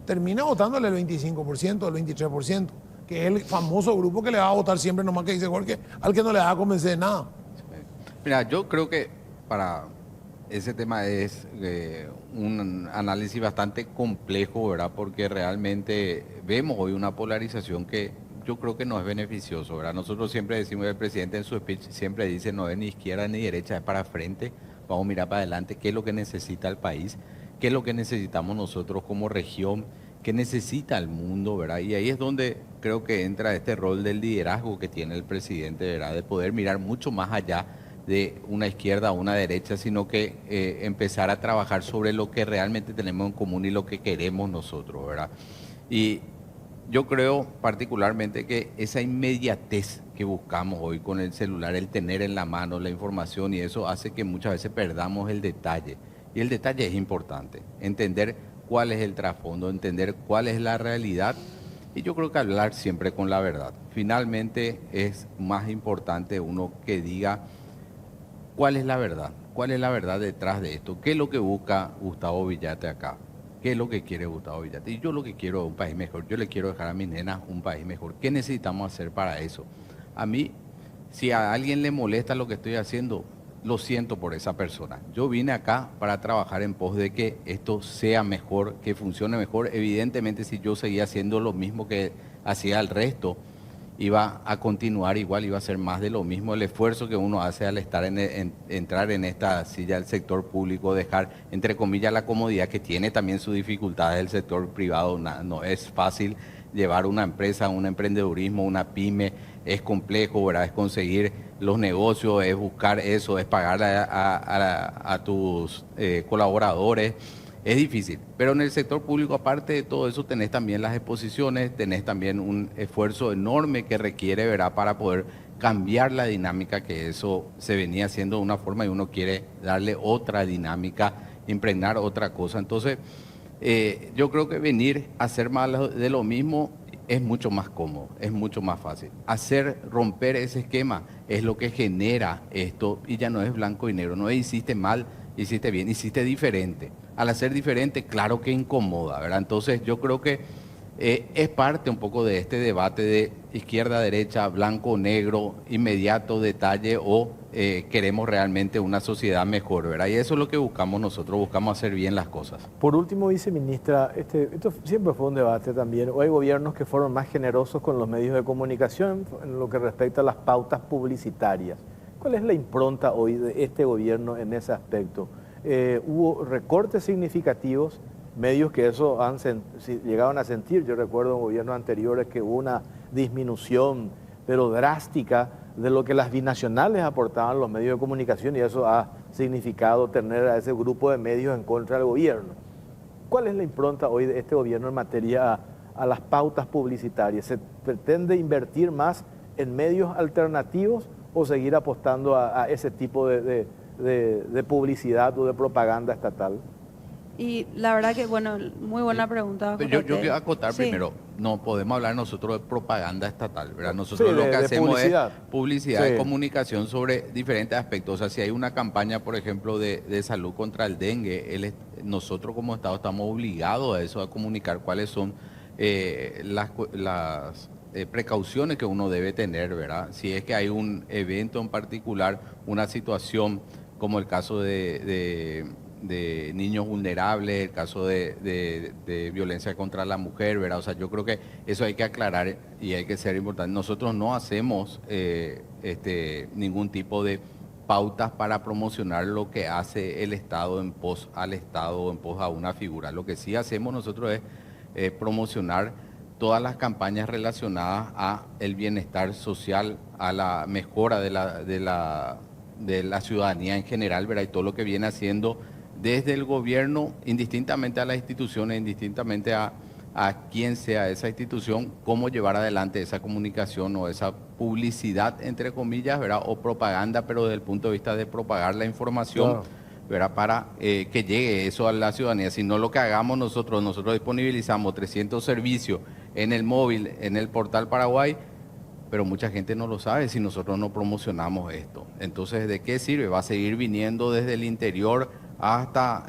Termina votándole el 25%, el 23%, que es el famoso grupo que le va a votar siempre, nomás que dice Jorge, al que no le va a convencer de nada. Mira, yo creo que para ese tema es un análisis bastante complejo, ¿verdad? Porque realmente vemos hoy una polarización que yo creo que no es beneficioso, ¿verdad? Nosotros siempre decimos, el presidente en su speech siempre dice, no es ni izquierda ni derecha, es para frente, vamos a mirar para adelante, qué es lo que necesita el país, qué es lo que necesitamos nosotros como región, qué necesita el mundo, ¿verdad? Y ahí es donde creo que entra este rol del liderazgo que tiene el presidente, ¿verdad? De poder mirar mucho más allá de una izquierda o una derecha, sino que empezar a trabajar sobre lo que realmente tenemos en común y lo que queremos nosotros, ¿verdad? Y yo creo particularmente que esa inmediatez que buscamos hoy con el celular, el tener en la mano la información y eso hace que muchas veces perdamos el detalle. Y el detalle es importante, entender cuál es el trasfondo, entender cuál es la realidad y yo creo que hablar siempre con la verdad. Finalmente es más importante uno que diga cuál es la verdad detrás de esto, qué es lo que busca Gustavo Villate acá. ¿Qué es lo que quiere Gustavo Villate? Y yo lo que quiero es un país mejor. Yo le quiero dejar a mis nenas un país mejor. ¿Qué necesitamos hacer para eso? A mí, si a alguien le molesta lo que estoy haciendo, lo siento por esa persona. Yo vine acá para trabajar en pos de que esto sea mejor, que funcione mejor. Evidentemente, si yo seguía haciendo lo mismo que hacía el resto, iba a continuar igual, iba a ser más de lo mismo. El esfuerzo que uno hace al estar entrar en esta silla del sector público, dejar, entre comillas, la comodidad que tiene también sus dificultades del sector privado. No es fácil llevar una empresa, un emprendedurismo, una pyme, es complejo, ¿verdad? Es conseguir los negocios, es buscar eso, es pagar a tus colaboradores. Es difícil, pero en el sector público, aparte de todo eso, tenés también las exposiciones, tenés también un esfuerzo enorme que requiere, ¿verdad?, para poder cambiar la dinámica que eso se venía haciendo de una forma y uno quiere darle otra dinámica, impregnar otra cosa. Entonces, yo creo que venir a hacer más de lo mismo es mucho más cómodo, es mucho más fácil. Romper ese esquema es lo que genera esto y ya no es blanco y negro, no es hiciste mal, hiciste bien, hiciste diferente. Al hacer diferente, claro que incomoda, ¿verdad? Entonces yo creo que es parte un poco de este debate de izquierda, derecha, blanco, negro, inmediato, detalle o queremos realmente una sociedad mejor, ¿verdad? Y eso es lo que buscamos nosotros, buscamos hacer bien las cosas. Por último, viceministra, esto siempre fue un debate también. Hay gobiernos que fueron más generosos con los medios de comunicación en lo que respecta a las pautas publicitarias. ¿Cuál es la impronta hoy de este gobierno en ese aspecto? Hubo recortes significativos medios que eso llegaban a sentir. Yo recuerdo en gobiernos anteriores que hubo una disminución, pero drástica, de lo que las binacionales aportaban los medios de comunicación, y eso ha significado tener a ese grupo de medios en contra del gobierno. ¿Cuál es la impronta hoy de este gobierno en materia a las pautas publicitarias? ¿Se pretende invertir más en medios alternativos o seguir apostando a ese tipo de publicidad o de propaganda estatal? Y la verdad que, bueno, muy buena pregunta. Pero yo JT. quiero acotar Sí. primero, no podemos hablar nosotros de propaganda estatal, ¿verdad? Nosotros Sí, lo que de hacemos publicidad. es publicidad Sí. y comunicación sobre diferentes aspectos. O sea, si hay una campaña, por ejemplo, de salud contra el dengue, nosotros como Estado estamos obligados a eso, a comunicar cuáles son las precauciones que uno debe tener, ¿verdad? Si es que hay un evento en particular, una situación como el caso de niños vulnerables, el caso de violencia contra la mujer, ¿verdad? O sea, yo creo que eso hay que aclarar y hay que ser importante. Nosotros no hacemos ningún tipo de pautas para promocionar lo que hace el Estado en pos al Estado o en pos a una figura. Lo que sí hacemos nosotros es promocionar todas las campañas relacionadas a el bienestar social, a la mejora de la ciudadanía en general, ¿verdad? Y todo lo que viene haciendo desde el gobierno, indistintamente a las instituciones, indistintamente a quién sea esa institución, cómo llevar adelante esa comunicación o esa publicidad, entre comillas, ¿verdad? O propaganda, pero desde el punto de vista de propagar la información, Claro. ¿verdad? Para que llegue eso a la ciudadanía. Si no, lo que hagamos nosotros disponibilizamos 300 servicios en el móvil, en el portal Paraguay, pero mucha gente no lo sabe si nosotros no promocionamos esto. Entonces, ¿de qué sirve? Va a seguir viniendo desde el interior hasta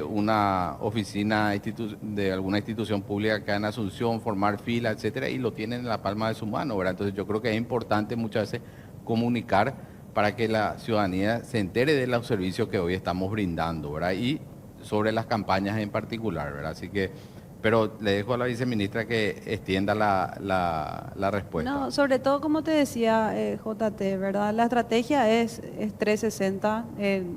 una oficina de alguna institución pública acá en Asunción, formar fila, etcétera, y lo tienen en la palma de su mano, ¿verdad? Entonces, yo creo que es importante muchas veces comunicar para que la ciudadanía se entere de los servicios que hoy estamos brindando, ¿verdad? Y sobre las campañas en particular, ¿verdad? Así que, pero le dejo a la viceministra que extienda la respuesta. No, sobre todo, como te decía JT, ¿verdad? La estrategia es 360,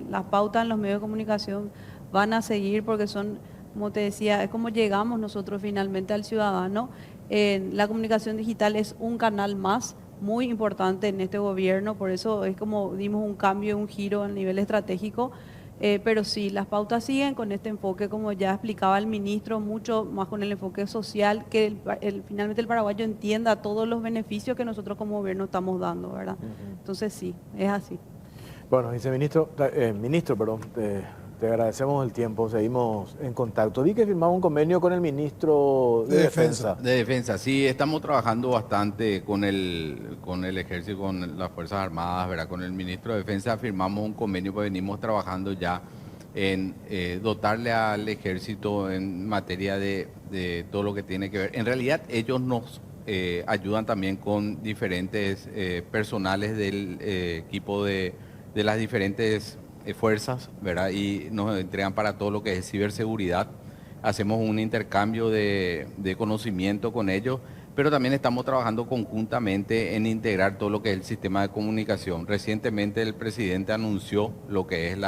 las pautas en los medios de comunicación van a seguir porque son, como te decía, es como llegamos nosotros finalmente al ciudadano. La comunicación digital es un canal más muy importante en este gobierno, por eso es como dimos un cambio, un giro a nivel estratégico. Pero sí, las pautas siguen con este enfoque, como ya explicaba el ministro, mucho más con el enfoque social, que finalmente el paraguayo entienda todos los beneficios que nosotros como gobierno estamos dando, ¿verdad? Entonces sí, es así. Bueno, viceministro, ministro, perdón, te agradecemos el tiempo, seguimos en contacto. Vi que firmaba un convenio con el ministro de Defensa. De defensa, sí, estamos trabajando bastante con el ejército, con las Fuerzas Armadas, ¿verdad? Con el ministro de Defensa firmamos un convenio, pues venimos trabajando ya en dotarle al ejército en materia de todo lo que tiene que ver. En realidad ellos nos ayudan también con diferentes personales del equipo de las diferentes fuerzas, ¿verdad? Y nos entregan para todo lo que es ciberseguridad. Hacemos un intercambio de conocimiento con ellos, pero también estamos trabajando conjuntamente en integrar todo lo que es el sistema de comunicación. Recientemente el presidente anunció lo que es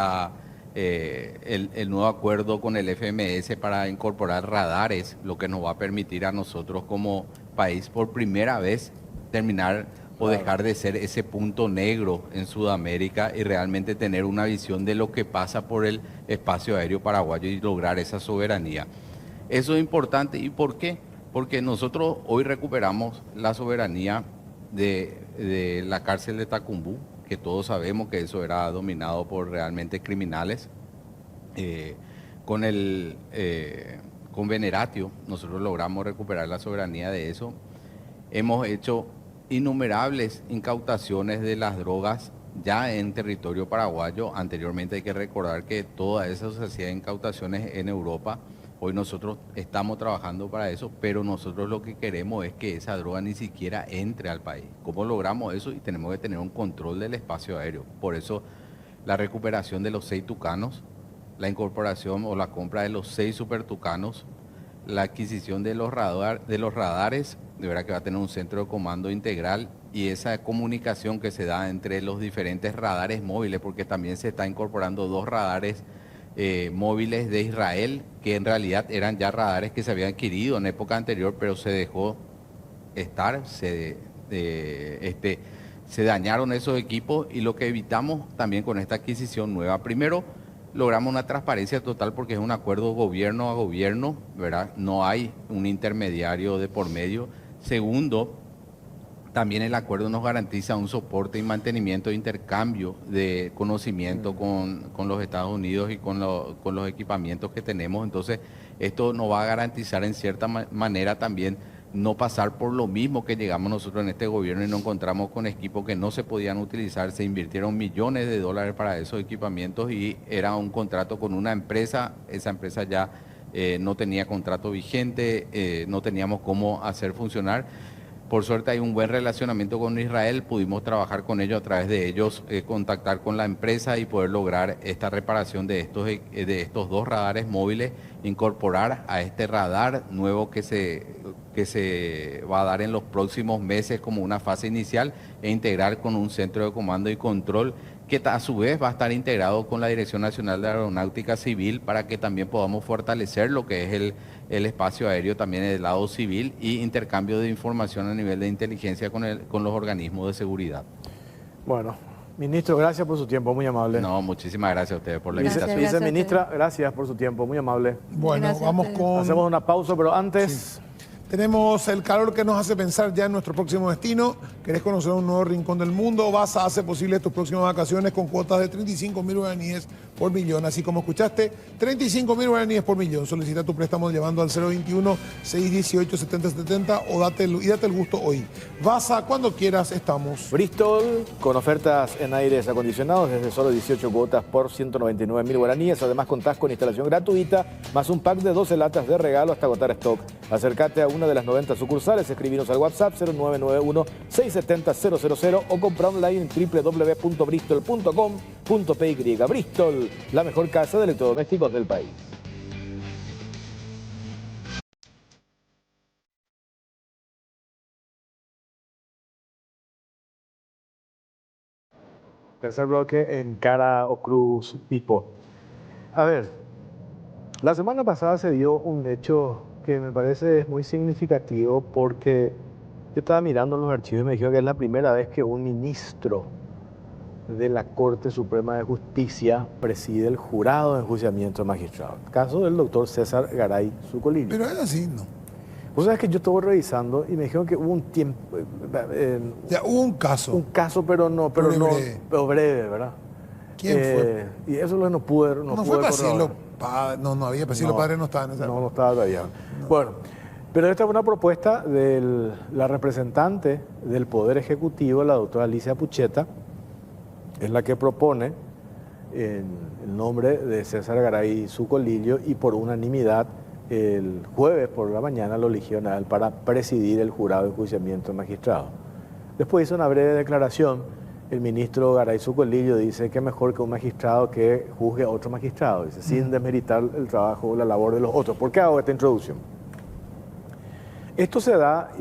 el nuevo acuerdo con el FMS para incorporar radares, lo que nos va a permitir a nosotros como país por primera vez terminar o dejar de ser ese punto negro en Sudamérica y realmente tener una visión de lo que pasa por el espacio aéreo paraguayo y lograr esa soberanía. Eso es importante. ¿Y por qué? Porque nosotros hoy recuperamos la soberanía de la cárcel de Tacumbú, que todos sabemos que eso era dominado por realmente criminales. Con Veneratio nosotros logramos recuperar la soberanía de eso. Hemos hecho innumerables incautaciones de las drogas ya en territorio paraguayo. Anteriormente hay que recordar que todo eso se hacía incautaciones en Europa. Hoy nosotros estamos trabajando para eso, pero nosotros lo que queremos es que esa droga ni siquiera entre al país. ¿Cómo logramos eso? Y tenemos que tener un control del espacio aéreo. Por eso la recuperación de los 6 tucanos, la incorporación o la compra de los 6 supertucanos, la adquisición de los radares, de verdad que va a tener un centro de comando integral, y esa comunicación que se da entre los diferentes radares móviles, porque también se está incorporando 2 radares móviles de Israel, que en realidad eran ya radares que se habían adquirido en época anterior, pero se dejó estar, se dañaron esos equipos, y lo que evitamos también con esta adquisición nueva, primero, logramos una transparencia total porque es un acuerdo gobierno a gobierno, ¿verdad? No hay un intermediario de por medio. Segundo, también el acuerdo nos garantiza un soporte y mantenimiento de intercambio de conocimiento con los Estados Unidos y con los equipamientos que tenemos. Entonces, esto nos va a garantizar en cierta manera también no pasar por lo mismo que llegamos nosotros en este gobierno y nos encontramos con equipos que no se podían utilizar. Se invirtieron millones de dólares para esos equipamientos y era un contrato con una empresa. Esa empresa ya no tenía contrato vigente, no teníamos cómo hacer funcionar. Por suerte hay un buen relacionamiento con Israel, pudimos trabajar con ellos, a través de ellos contactar con la empresa y poder lograr esta reparación de estos 2 radares móviles, incorporar a este radar nuevo que se va a dar en los próximos meses como una fase inicial, e integrar con un centro de comando y control que a su vez va a estar integrado con la Dirección Nacional de Aeronáutica Civil, para que también podamos fortalecer lo que es el espacio aéreo también del lado civil, y intercambio de información a nivel de inteligencia con los organismos de seguridad. Bueno, ministro, gracias por su tiempo, muy amable. No, muchísimas gracias a ustedes por la Gracias, invitación. Viceministra, gracias por su tiempo, muy amable. Bueno, Gracias a vamos ustedes. con... Hacemos una pausa, pero antes... Tenemos el calor que nos hace pensar ya en nuestro próximo destino. ¿Querés conocer un nuevo rincón del mundo? Vas a hacer posible tus próximas vacaciones con cuotas de 35.000 guaraníes por millón. Así como escuchaste, 35.000 guaraníes por millón. Solicita tu préstamo llamando al 021-618-7070 y date el gusto hoy. Vas a cuando quieras, estamos. Bristol, con ofertas en aires acondicionados desde solo 18 cuotas por 199.000 guaraníes. Además, contás con instalación gratuita, más un pack de 12 latas de regalo hasta agotar stock. Acércate a una de las 90 sucursales, escribinos al WhatsApp 0991-670-000 o compra online en www.bristol.com.py. Bristol, la mejor casa de electrodomésticos del país. Tercer bloque en Cara o Cruz Pipo. A ver, la semana pasada se dio un hecho que me parece muy significativo, porque yo estaba mirando los archivos y me dijeron que es la primera vez que un ministro de la Corte Suprema de Justicia preside el jurado de enjuiciamiento de magistrados. El caso del doctor César Garay Zucolini. Pero es así, ¿no? Vos sabés que yo estuve revisando y me dijeron que hubo un tiempo... Ya hubo un caso. Un caso, pero breve. Breve, ¿verdad? ¿Quién fue? Y eso lo no pude No fue Pacielo Padre. No había Pacielo Padre, no estaba en esa. No estaba todavía. No. Bueno, pero esta es una propuesta de la representante del Poder Ejecutivo, la doctora Alicia Pucheta, es la que propone en el nombre de César Garay Zucolillo, y por unanimidad el jueves por la mañana lo eligieron a él para presidir el jurado de enjuiciamiento de magistrados. Después hizo una breve declaración. El ministro Garay Zucolillo dice que es mejor que un magistrado que juzgue a otro magistrado, dice, sin desmeritar el trabajo o la labor de los otros. ¿Por qué hago esta introducción? Esto se da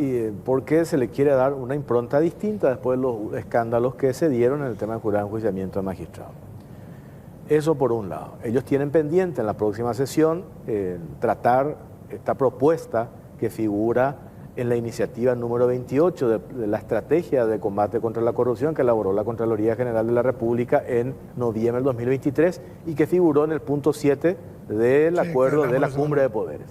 porque se le quiere dar una impronta distinta después de los escándalos que se dieron en el tema del jurado de enjuiciamiento de magistrados. Eso por un lado. Ellos tienen pendiente en la próxima sesión tratar esta propuesta que figura en la iniciativa número 28 de la estrategia de combate contra la corrupción que elaboró la Contraloría General de la República en noviembre del 2023 y que figuró en el punto 7 del acuerdo de la Cumbre de Poderes.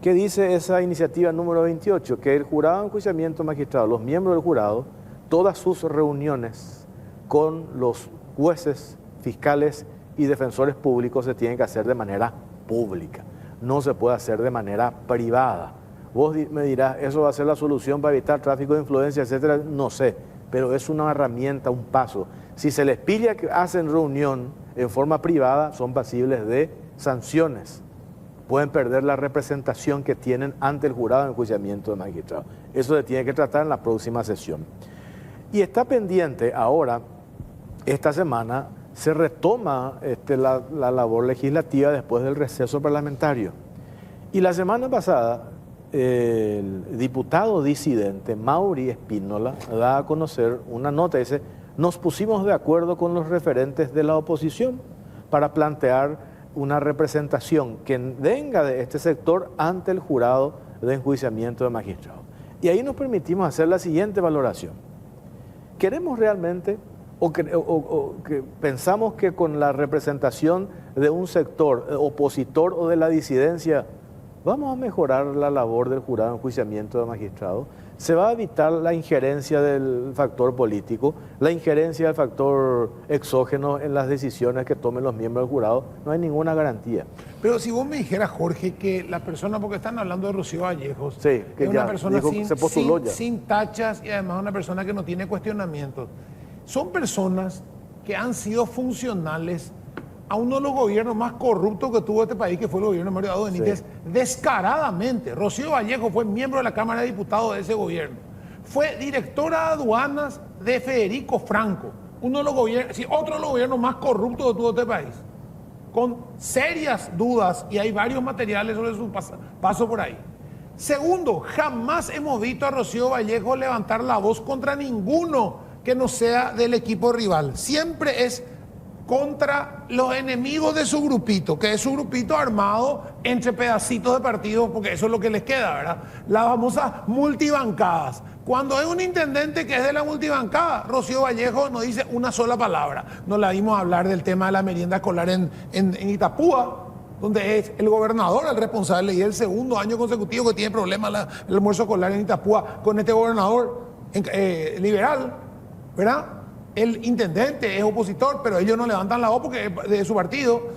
¿Qué dice esa iniciativa número 28? Que el jurado de enjuiciamiento magistrado, los miembros del jurado, todas sus reuniones con los jueces, fiscales y defensores públicos se tienen que hacer de manera pública. No se puede hacer de manera privada. Vos me dirás, ¿eso va a ser la solución para evitar tráfico de influencia, etcétera? No sé, pero es una herramienta, un paso. Si se les pilla que hacen reunión en forma privada, son pasibles de sanciones. Pueden perder la representación que tienen ante el jurado de enjuiciamiento de magistrados. Eso se tiene que tratar en la próxima sesión. Y está pendiente ahora, esta semana, se retoma la labor legislativa después del receso parlamentario. Y la semana pasada, el diputado disidente Mauri Espínola da a conocer una nota, dice, nos pusimos de acuerdo con los referentes de la oposición para plantear una representación que venga de este sector ante el jurado de enjuiciamiento de magistrados. Y ahí nos permitimos hacer la siguiente valoración. ¿Queremos realmente o que pensamos que con la representación de un sector opositor o de la disidencia vamos a mejorar la labor del jurado de enjuiciamiento de magistrados? Se va a evitar la injerencia del factor político, la injerencia del factor exógeno en las decisiones que tomen los miembros del jurado. No hay ninguna garantía. Pero si vos me dijeras, Jorge, que la persona, porque están hablando de Rocío Vallejos, sí, que es una ya persona dijo que se postuló ya. sin tachas y además una persona que no tiene cuestionamientos. Son personas que han sido funcionales a uno de los gobiernos más corruptos que tuvo este país, que fue el gobierno de Mario Abdo Benítez, Sí. descaradamente. Rocío Vallejo fue miembro de la Cámara de Diputados de ese gobierno. Fue directora de aduanas de Federico Franco, uno de los gobiernos, sí, otro de los gobiernos más corruptos que tuvo este país, con serias dudas, y hay varios materiales sobre su paso por ahí. Segundo, jamás hemos visto a Rocío Vallejo levantar la voz contra ninguno que no sea del equipo rival. Siempre es contra los enemigos de su grupito, que es su grupito armado entre pedacitos de partidos, porque eso es lo que les queda, ¿verdad? Las famosas multibancadas. Cuando es un intendente que es de la multibancada, Rocío Vallejo no dice una sola palabra. No la vimos hablar del tema de la merienda escolar en Itapúa, donde es el gobernador el responsable, y es el segundo año consecutivo que tiene problemas el almuerzo escolar en Itapúa con este gobernador liberal, ¿verdad? El intendente es opositor, pero ellos no levantan la voz porque es de su partido.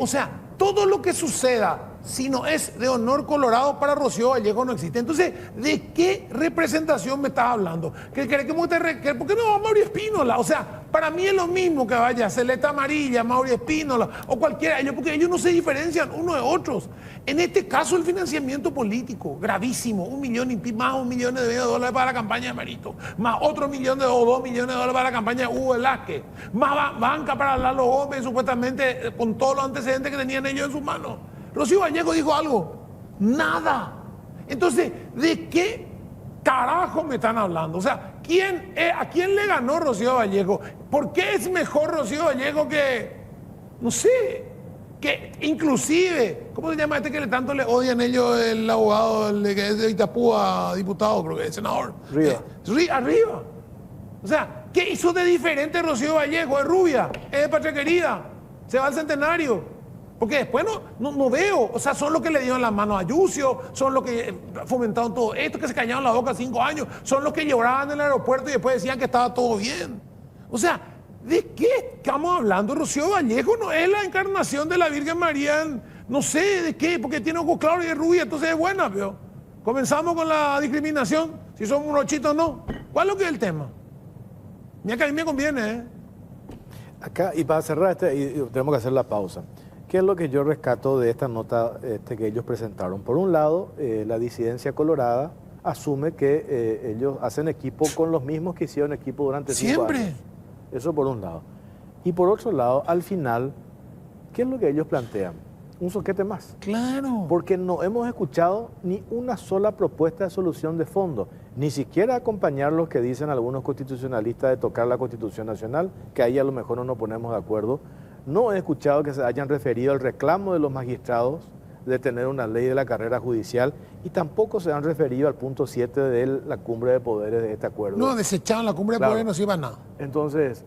O sea, todo lo que suceda, si no es de honor colorado, para Rocío Vallejo no existe. Entonces, ¿de qué representación me estás hablando? ¿Por qué no va Mauricio Espínola? O sea, para mí es lo mismo que vaya Celeste Amarilla, Mauricio Espínola o cualquiera de ellos, porque ellos no se diferencian unos de otros. En este caso, el financiamiento político, gravísimo, $1 millón y más $1 millón de dólares para la campaña de Marito, más otro $1 millón o $2 millones de dólares para la campaña de Hugo Velázquez, más banca para Lalo Gómez, supuestamente con todos los antecedentes que tenían ellos en sus manos. Rocío Vallejo dijo algo, nada. Entonces, ¿de qué carajo me están hablando? O sea, ¿a quién le ganó Rocío Vallejo? ¿Por qué es mejor Rocío Vallejo que, no sé, que inclusive, ¿cómo se llama este que tanto le odian ellos, el abogado que es de Itapúa, diputado, creo que es senador? Arriba. O sea, ¿qué hizo de diferente Rocío Vallejo? Es rubia, es de patria querida, se va al centenario. Porque después no veo, o sea, son los que le dieron las manos a Yucio, son los que fomentaron todo esto, que se callaron la boca 5 años, son los que lloraban en el aeropuerto y después decían que estaba todo bien. O sea, ¿de qué estamos hablando? Rocío Vallejo no es la encarnación de la Virgen María, no sé de qué, porque tiene ojos claros y es rubia, entonces es buena, pero comenzamos con la discriminación, si somos brochitos o no. ¿Cuál es lo que es el tema? Mira que a mí me conviene, ¿eh? Acá, y para cerrar tenemos que hacer la pausa. ¿Qué es lo que yo rescato de esta nota que ellos presentaron? Por un lado, la disidencia colorada asume que ellos hacen equipo con los mismos que hicieron equipo durante 5 años. Siempre. Eso por un lado. Y por otro lado, al final, ¿qué es lo que ellos plantean? Un soquete más. Claro. Porque no hemos escuchado ni una sola propuesta de solución de fondo, ni siquiera acompañar los que dicen algunos constitucionalistas de tocar la Constitución Nacional, que ahí a lo mejor no nos ponemos de acuerdo. No he escuchado que se hayan referido al reclamo de los magistrados de tener una ley de la carrera judicial, y tampoco se han referido al punto 7 de la cumbre de poderes de este acuerdo. No, desechaban la cumbre de poderes, no se iba a nada. Entonces,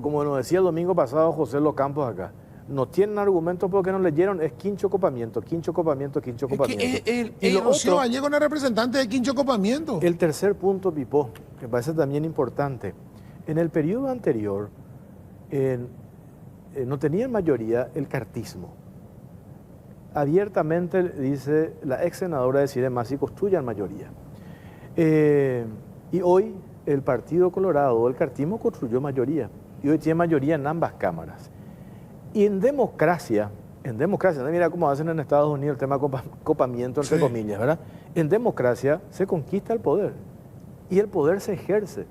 como nos decía el domingo pasado José Los Campos acá, no tienen argumentos porque no leyeron, es quincho copamiento. Es que Rocío Vallejo no es representante de quincho copamiento. El tercer punto, Pipo, que parece también importante. En el periodo anterior, no tenía mayoría el cartismo. Abiertamente dice la ex senadora decide más y construyan mayoría. Y hoy el Partido Colorado, el cartismo construyó mayoría, y hoy tiene mayoría en ambas cámaras. Y en democracia, mira cómo hacen en Estados Unidos el tema de copamiento, entre comillas, ¿verdad? En democracia se conquista el poder y el poder se ejerce.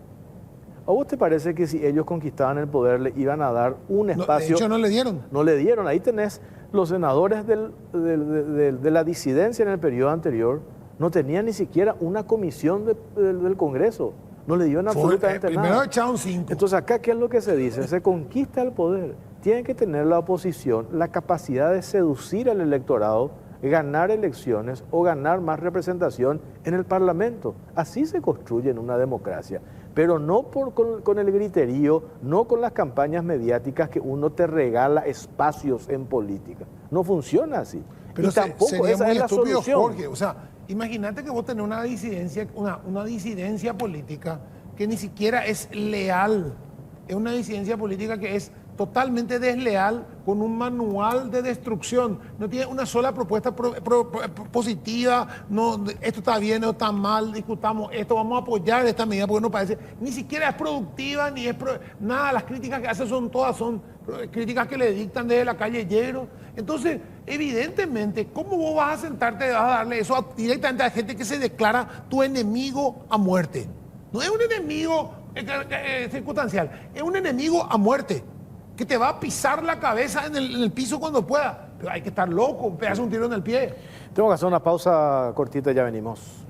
¿A vos te parece que si ellos conquistaban el poder le iban a dar un espacio? De hecho, no le dieron. No le dieron. Ahí tenés los senadores de la disidencia en el periodo anterior, no tenían ni siquiera una comisión del Congreso. No le dieron absolutamente nada. Primero echaron 5. Entonces acá, ¿qué es lo que se dice? Se conquista el poder tiene que tener la oposición la capacidad de seducir al electorado, ganar elecciones o ganar más representación en el Parlamento. Así se construye en una democracia, pero no con el griterío, no con las campañas mediáticas que uno te regala espacios en política. No funciona así. Pero y tampoco sería esa muy es la estúpido, solución. Jorge. O sea, imagínate que vos tenés una disidencia política que ni siquiera es leal. Es una disidencia política que es totalmente desleal, con un manual de destrucción. No tiene una sola propuesta positiva. No, esto está bien, esto está mal, discutamos esto, vamos a apoyar esta medida porque no parece, ni siquiera es productiva, ni es nada. Las críticas que hace son críticas que le dictan desde la calle Yegros. Entonces, evidentemente, ¿cómo vos vas a sentarte a darle eso directamente a gente que se declara tu enemigo a muerte? No es un enemigo circunstancial, es un enemigo a muerte, que te va a pisar la cabeza en el piso cuando pueda. Pero hay que estar loco, pegarse un tiro en el pie. Tengo que hacer una pausa cortita, ya venimos.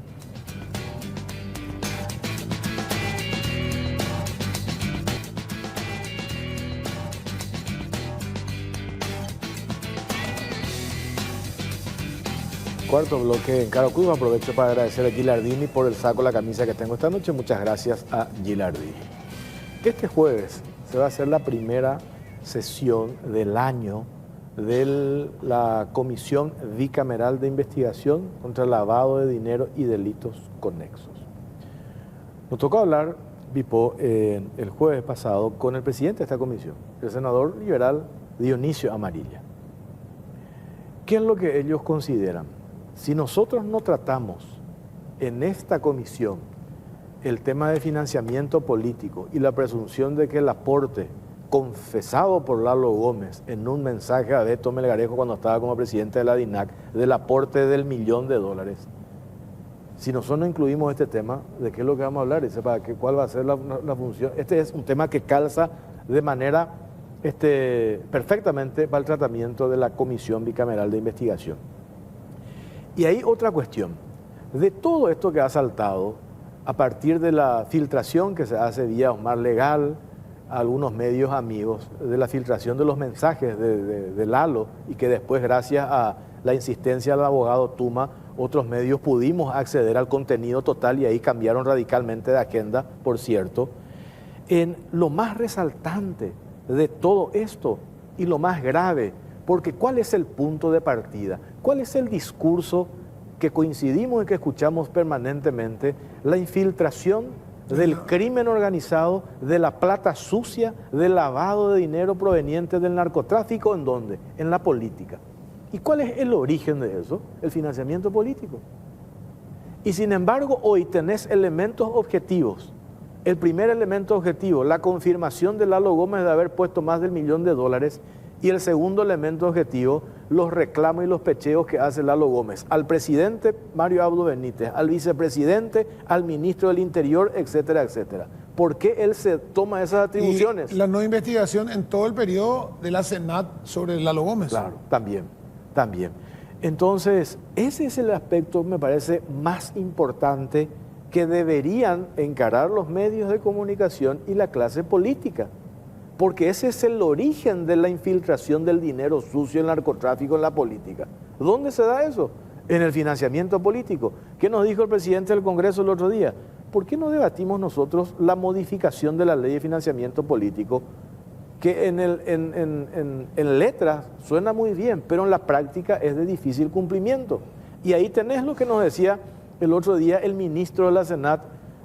Cuarto bloque en Caro Cruz. Aprovecho para agradecer a Gilardini por el saco, la camisa que tengo esta noche. Muchas gracias a Gilardini. Este jueves se va a hacer la primera sesión del año de la Comisión Bicameral de Investigación contra el Lavado de Dinero y Delitos Conexos. Nos tocó hablar, Vipo, el jueves pasado con el presidente de esta comisión, el senador liberal Dionisio Amarilla. ¿Qué es lo que ellos consideran? Si nosotros no tratamos en esta comisión el tema de financiamiento político y la presunción de que el aporte confesado por Lalo Gómez en un mensaje a Beto Melgarejo cuando estaba como presidente de la DINAC, del aporte del $1.000.000, si nosotros no incluimos este tema, ¿de qué es lo que vamos a hablar? Dice, ¿cuál va a ser la función? Este es un tema que calza de manera perfectamente para el tratamiento de la Comisión Bicameral de Investigación. Y hay otra cuestión. De todo esto que ha saltado, a partir de la filtración que se hace vía Omar Legal, a algunos medios amigos, de la filtración de los mensajes de Lalo, y que después, gracias a la insistencia del abogado Tuma, otros medios pudimos acceder al contenido total y ahí cambiaron radicalmente de agenda, por cierto. En lo más resaltante de todo esto y lo más grave, porque ¿cuál es el punto de partida? ¿Cuál es el discurso que coincidimos y que escuchamos permanentemente? La infiltración del crimen organizado, de la plata sucia, del lavado de dinero proveniente del narcotráfico, ¿en dónde? En la política. ¿Y cuál es el origen de eso? El financiamiento político. Y sin embargo, hoy tenés elementos objetivos. El primer elemento objetivo, la confirmación de Lalo Gómez de haber puesto más del $1.000.000, y el segundo elemento objetivo, los reclamos y los pecheos que hace Lalo Gómez al presidente Mario Abdo Benítez, al vicepresidente, al ministro del Interior, etcétera, etcétera. ¿Por qué él se toma esas atribuciones? Y la no investigación en todo el periodo de la Senat sobre Lalo Gómez. Claro, también. Entonces, ese es el aspecto, me parece, más importante que deberían encarar los medios de comunicación y la clase política. Porque ese es el origen de la infiltración del dinero sucio, el narcotráfico en la política. ¿Dónde se da eso? En el financiamiento político. ¿Qué nos dijo el presidente del Congreso el otro día? ¿Por qué no debatimos nosotros la modificación de la ley de financiamiento político? Que en letras suena muy bien, pero en la práctica es de difícil cumplimiento. Y ahí tenés lo que nos decía el otro día el ministro de la Senat,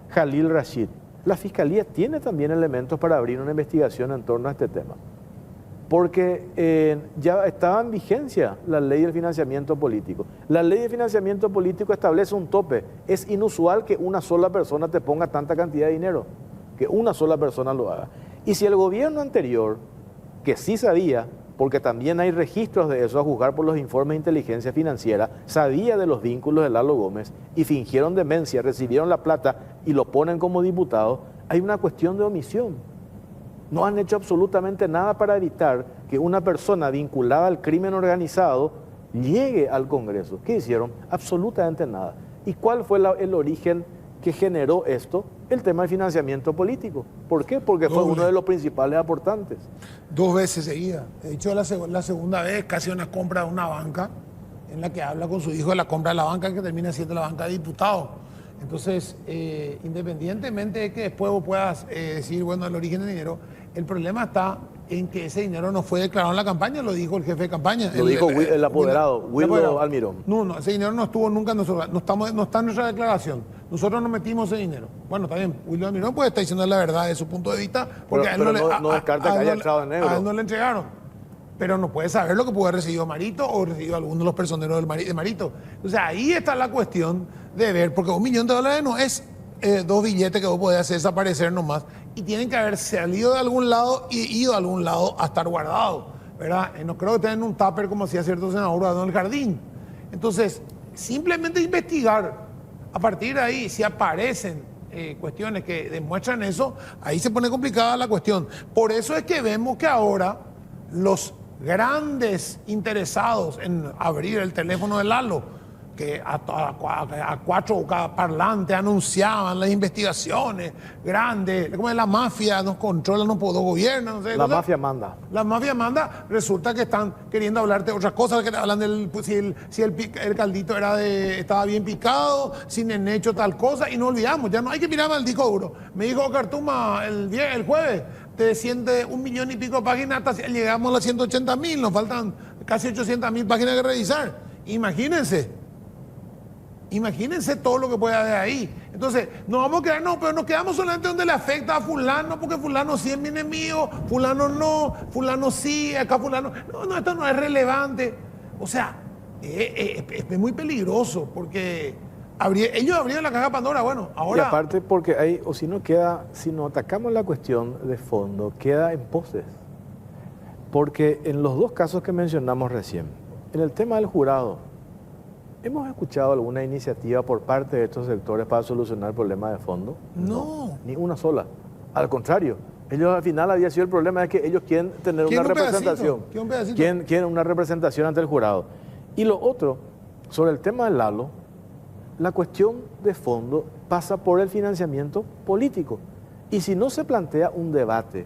Jalil Rashid. La Fiscalía tiene también elementos para abrir una investigación en torno a este tema. Porque ya estaba en vigencia la ley del financiamiento político. La ley de financiamiento político establece un tope. Es inusual que una sola persona te ponga tanta cantidad de dinero, que una sola persona lo haga. Y si el gobierno anterior, que sí sabía, porque también hay registros de eso a juzgar por los informes de inteligencia financiera, sabía de los vínculos de Lalo Gómez y fingieron demencia, recibieron la plata y lo ponen como diputado, hay una cuestión de omisión. No han hecho absolutamente nada para evitar que una persona vinculada al crimen organizado llegue al Congreso. ¿Qué hicieron? Absolutamente nada. ¿Y cuál fue el origen que generó esto, el tema del financiamiento político. ¿Por qué? Porque fue uno de los principales aportantes. 2 veces seguidas. De hecho, la segunda vez casi una compra de una banca en la que habla con su hijo de la compra de la banca que termina siendo la banca de diputados. Entonces, independientemente de que después vos puedas decir, bueno, el origen del dinero, el problema está en que ese dinero no fue declarado en la campaña, lo dijo el jefe de campaña. Lo dijo el apoderado, Wildo Almirón. No, ese dinero no estuvo nunca en nosotros, no está en nuestra declaración. Nosotros no metimos ese dinero. Bueno, está bien, Wildo Almirón puede estar diciendo la verdad de su punto de vista, porque a él no descarta que haya entrado en negro. A él no le entregaron. Pero no puede saber lo que pudo haber recibido Marito o recibido alguno de los personeros de Marito. Entonces ahí está la cuestión de ver, porque $1 millón no es 2 billetes que vos podés hacer desaparecer nomás, y tienen que haber salido de algún lado y ido a algún lado a estar guardados, ¿verdad? No creo que estén en un tupper como hacía cierto senador guardado en el jardín. Entonces, simplemente investigar, a partir de ahí, si aparecen cuestiones que demuestran eso, ahí se pone complicada la cuestión. Por eso es que vemos que ahora los grandes interesados en abrir el teléfono de Lalo, que a 4 parlantes anunciaban las investigaciones grandes, como la mafia nos controla, no puedo gobiernar, no sé. La mafia manda. La mafia manda, resulta que están queriendo hablarte de otras cosas, que hablan del si el caldito estaba bien picado, si en hecho tal cosa, y no olvidamos, ya no hay que mirar al disco duro. Me dijo Cartuma el jueves, te siente 1 millón y pico de páginas, hasta llegamos a las 180.000, nos faltan casi 800.000 páginas que revisar. Imagínense todo lo que puede haber ahí. Entonces, nos vamos a quedar, no, pero nos quedamos solamente donde le afecta a fulano, porque fulano sí es mi enemigo, fulano no, fulano sí, acá fulano. No, esto no es relevante. O sea, es muy peligroso, porque ellos abrieron la caja de Pandora, bueno, ahora... Y aparte porque hay, o si no atacamos la cuestión de fondo, queda en poses. Porque en los 2 casos que mencionamos recién, en el tema del jurado, ¿hemos escuchado alguna iniciativa por parte de estos sectores para solucionar el problema de fondo? No. Ni una sola. Al contrario, ellos al final había sido el problema de que ellos quieren tener una representación. Quieren una representación ante el jurado. Y lo otro, sobre el tema del Lalo, la cuestión de fondo pasa por el financiamiento político. Y si no se plantea un debate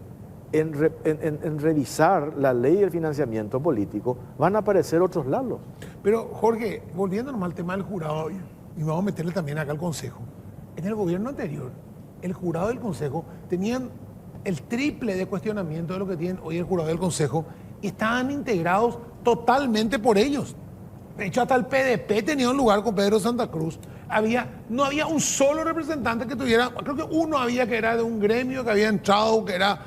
en revisar la ley del financiamiento político, van a aparecer otros Lalos. Pero, Jorge, volviéndonos al tema del jurado, y vamos a meterle también acá al Consejo. En el gobierno anterior, el jurado del Consejo tenían el triple de cuestionamiento de lo que tienen hoy el jurado del Consejo, y estaban integrados totalmente por ellos. De hecho, hasta el PDP tenía un lugar con Pedro Santa Cruz. No había un solo representante que tuviera, creo que uno había que era de un gremio que había entrado, que era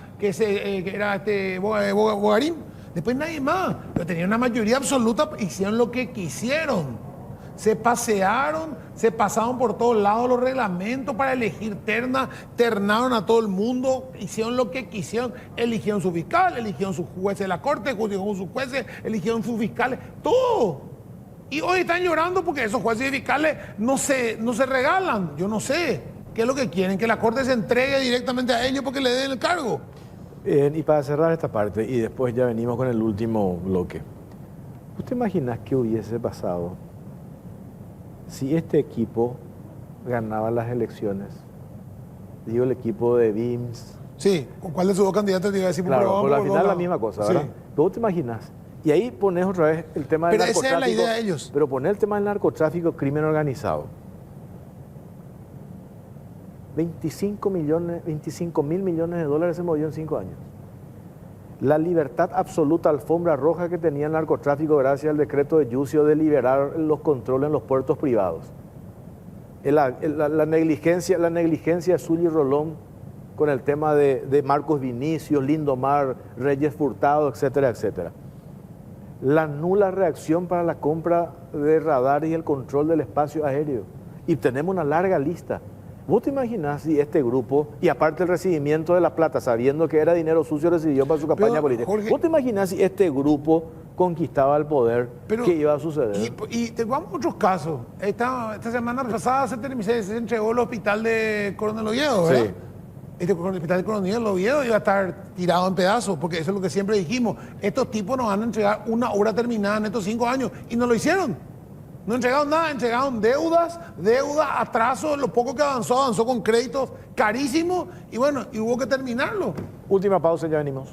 Bogarín. Después nadie más, pero tenían una mayoría absoluta, hicieron lo que quisieron. Se pasearon, se pasaron por todos lados los reglamentos para elegir ternaron a todo el mundo, hicieron lo que quisieron, eligieron su fiscal, eligieron sus jueces de la corte, eligieron sus jueces, eligieron sus fiscales, todo. Y hoy están llorando porque esos jueces y fiscales no se regalan. Yo no sé qué es lo que quieren, que la corte se entregue directamente a ellos porque le den el cargo. Y para cerrar esta parte, y después ya venimos con el último bloque. ¿Usted imagina qué hubiese pasado si este equipo ganaba las elecciones? Digo, el equipo de BIMS. Sí, ¿con cuál de sus 2 candidatos te iba a decir? Claro, por al final la misma cosa, ¿verdad? Sí. Pero vos te imaginas. Y ahí pones otra vez el tema del narcotráfico. Pero esa es la idea de ellos. Pero poner el tema del narcotráfico, crimen organizado. 25 mil millones de dólares se movió en 5 años. La libertad absoluta, alfombra roja que tenía el narcotráfico gracias al decreto de Yucio de liberar los controles en los puertos privados. La negligencia de Zully Rolón con el tema de Marcos Vinicius, Lindomar, Reyes Furtado, etcétera, etcétera. La nula reacción para la compra de radares y el control del espacio aéreo. Y tenemos una larga lista. ¿Vos te imaginás si este grupo, y aparte el recibimiento de la plata, sabiendo que era dinero sucio, recibió para su campaña política? Jorge, ¿Vos te imaginás si este grupo conquistaba el poder? ¿Qué iba a suceder? Y te vamos a otros casos. Esta semana pasada se entregó el hospital de Coronel Oviedo, ¿verdad? Sí. El hospital de Coronel Oviedo iba a estar tirado en pedazos, porque eso es lo que siempre dijimos. Estos tipos nos van a entregar una obra terminada en estos 5 años, y no lo hicieron. No entregaron nada, entregaron deudas, atrasos, lo poco que avanzó con créditos carísimos y bueno, y hubo que terminarlo. Última pausa, ya venimos.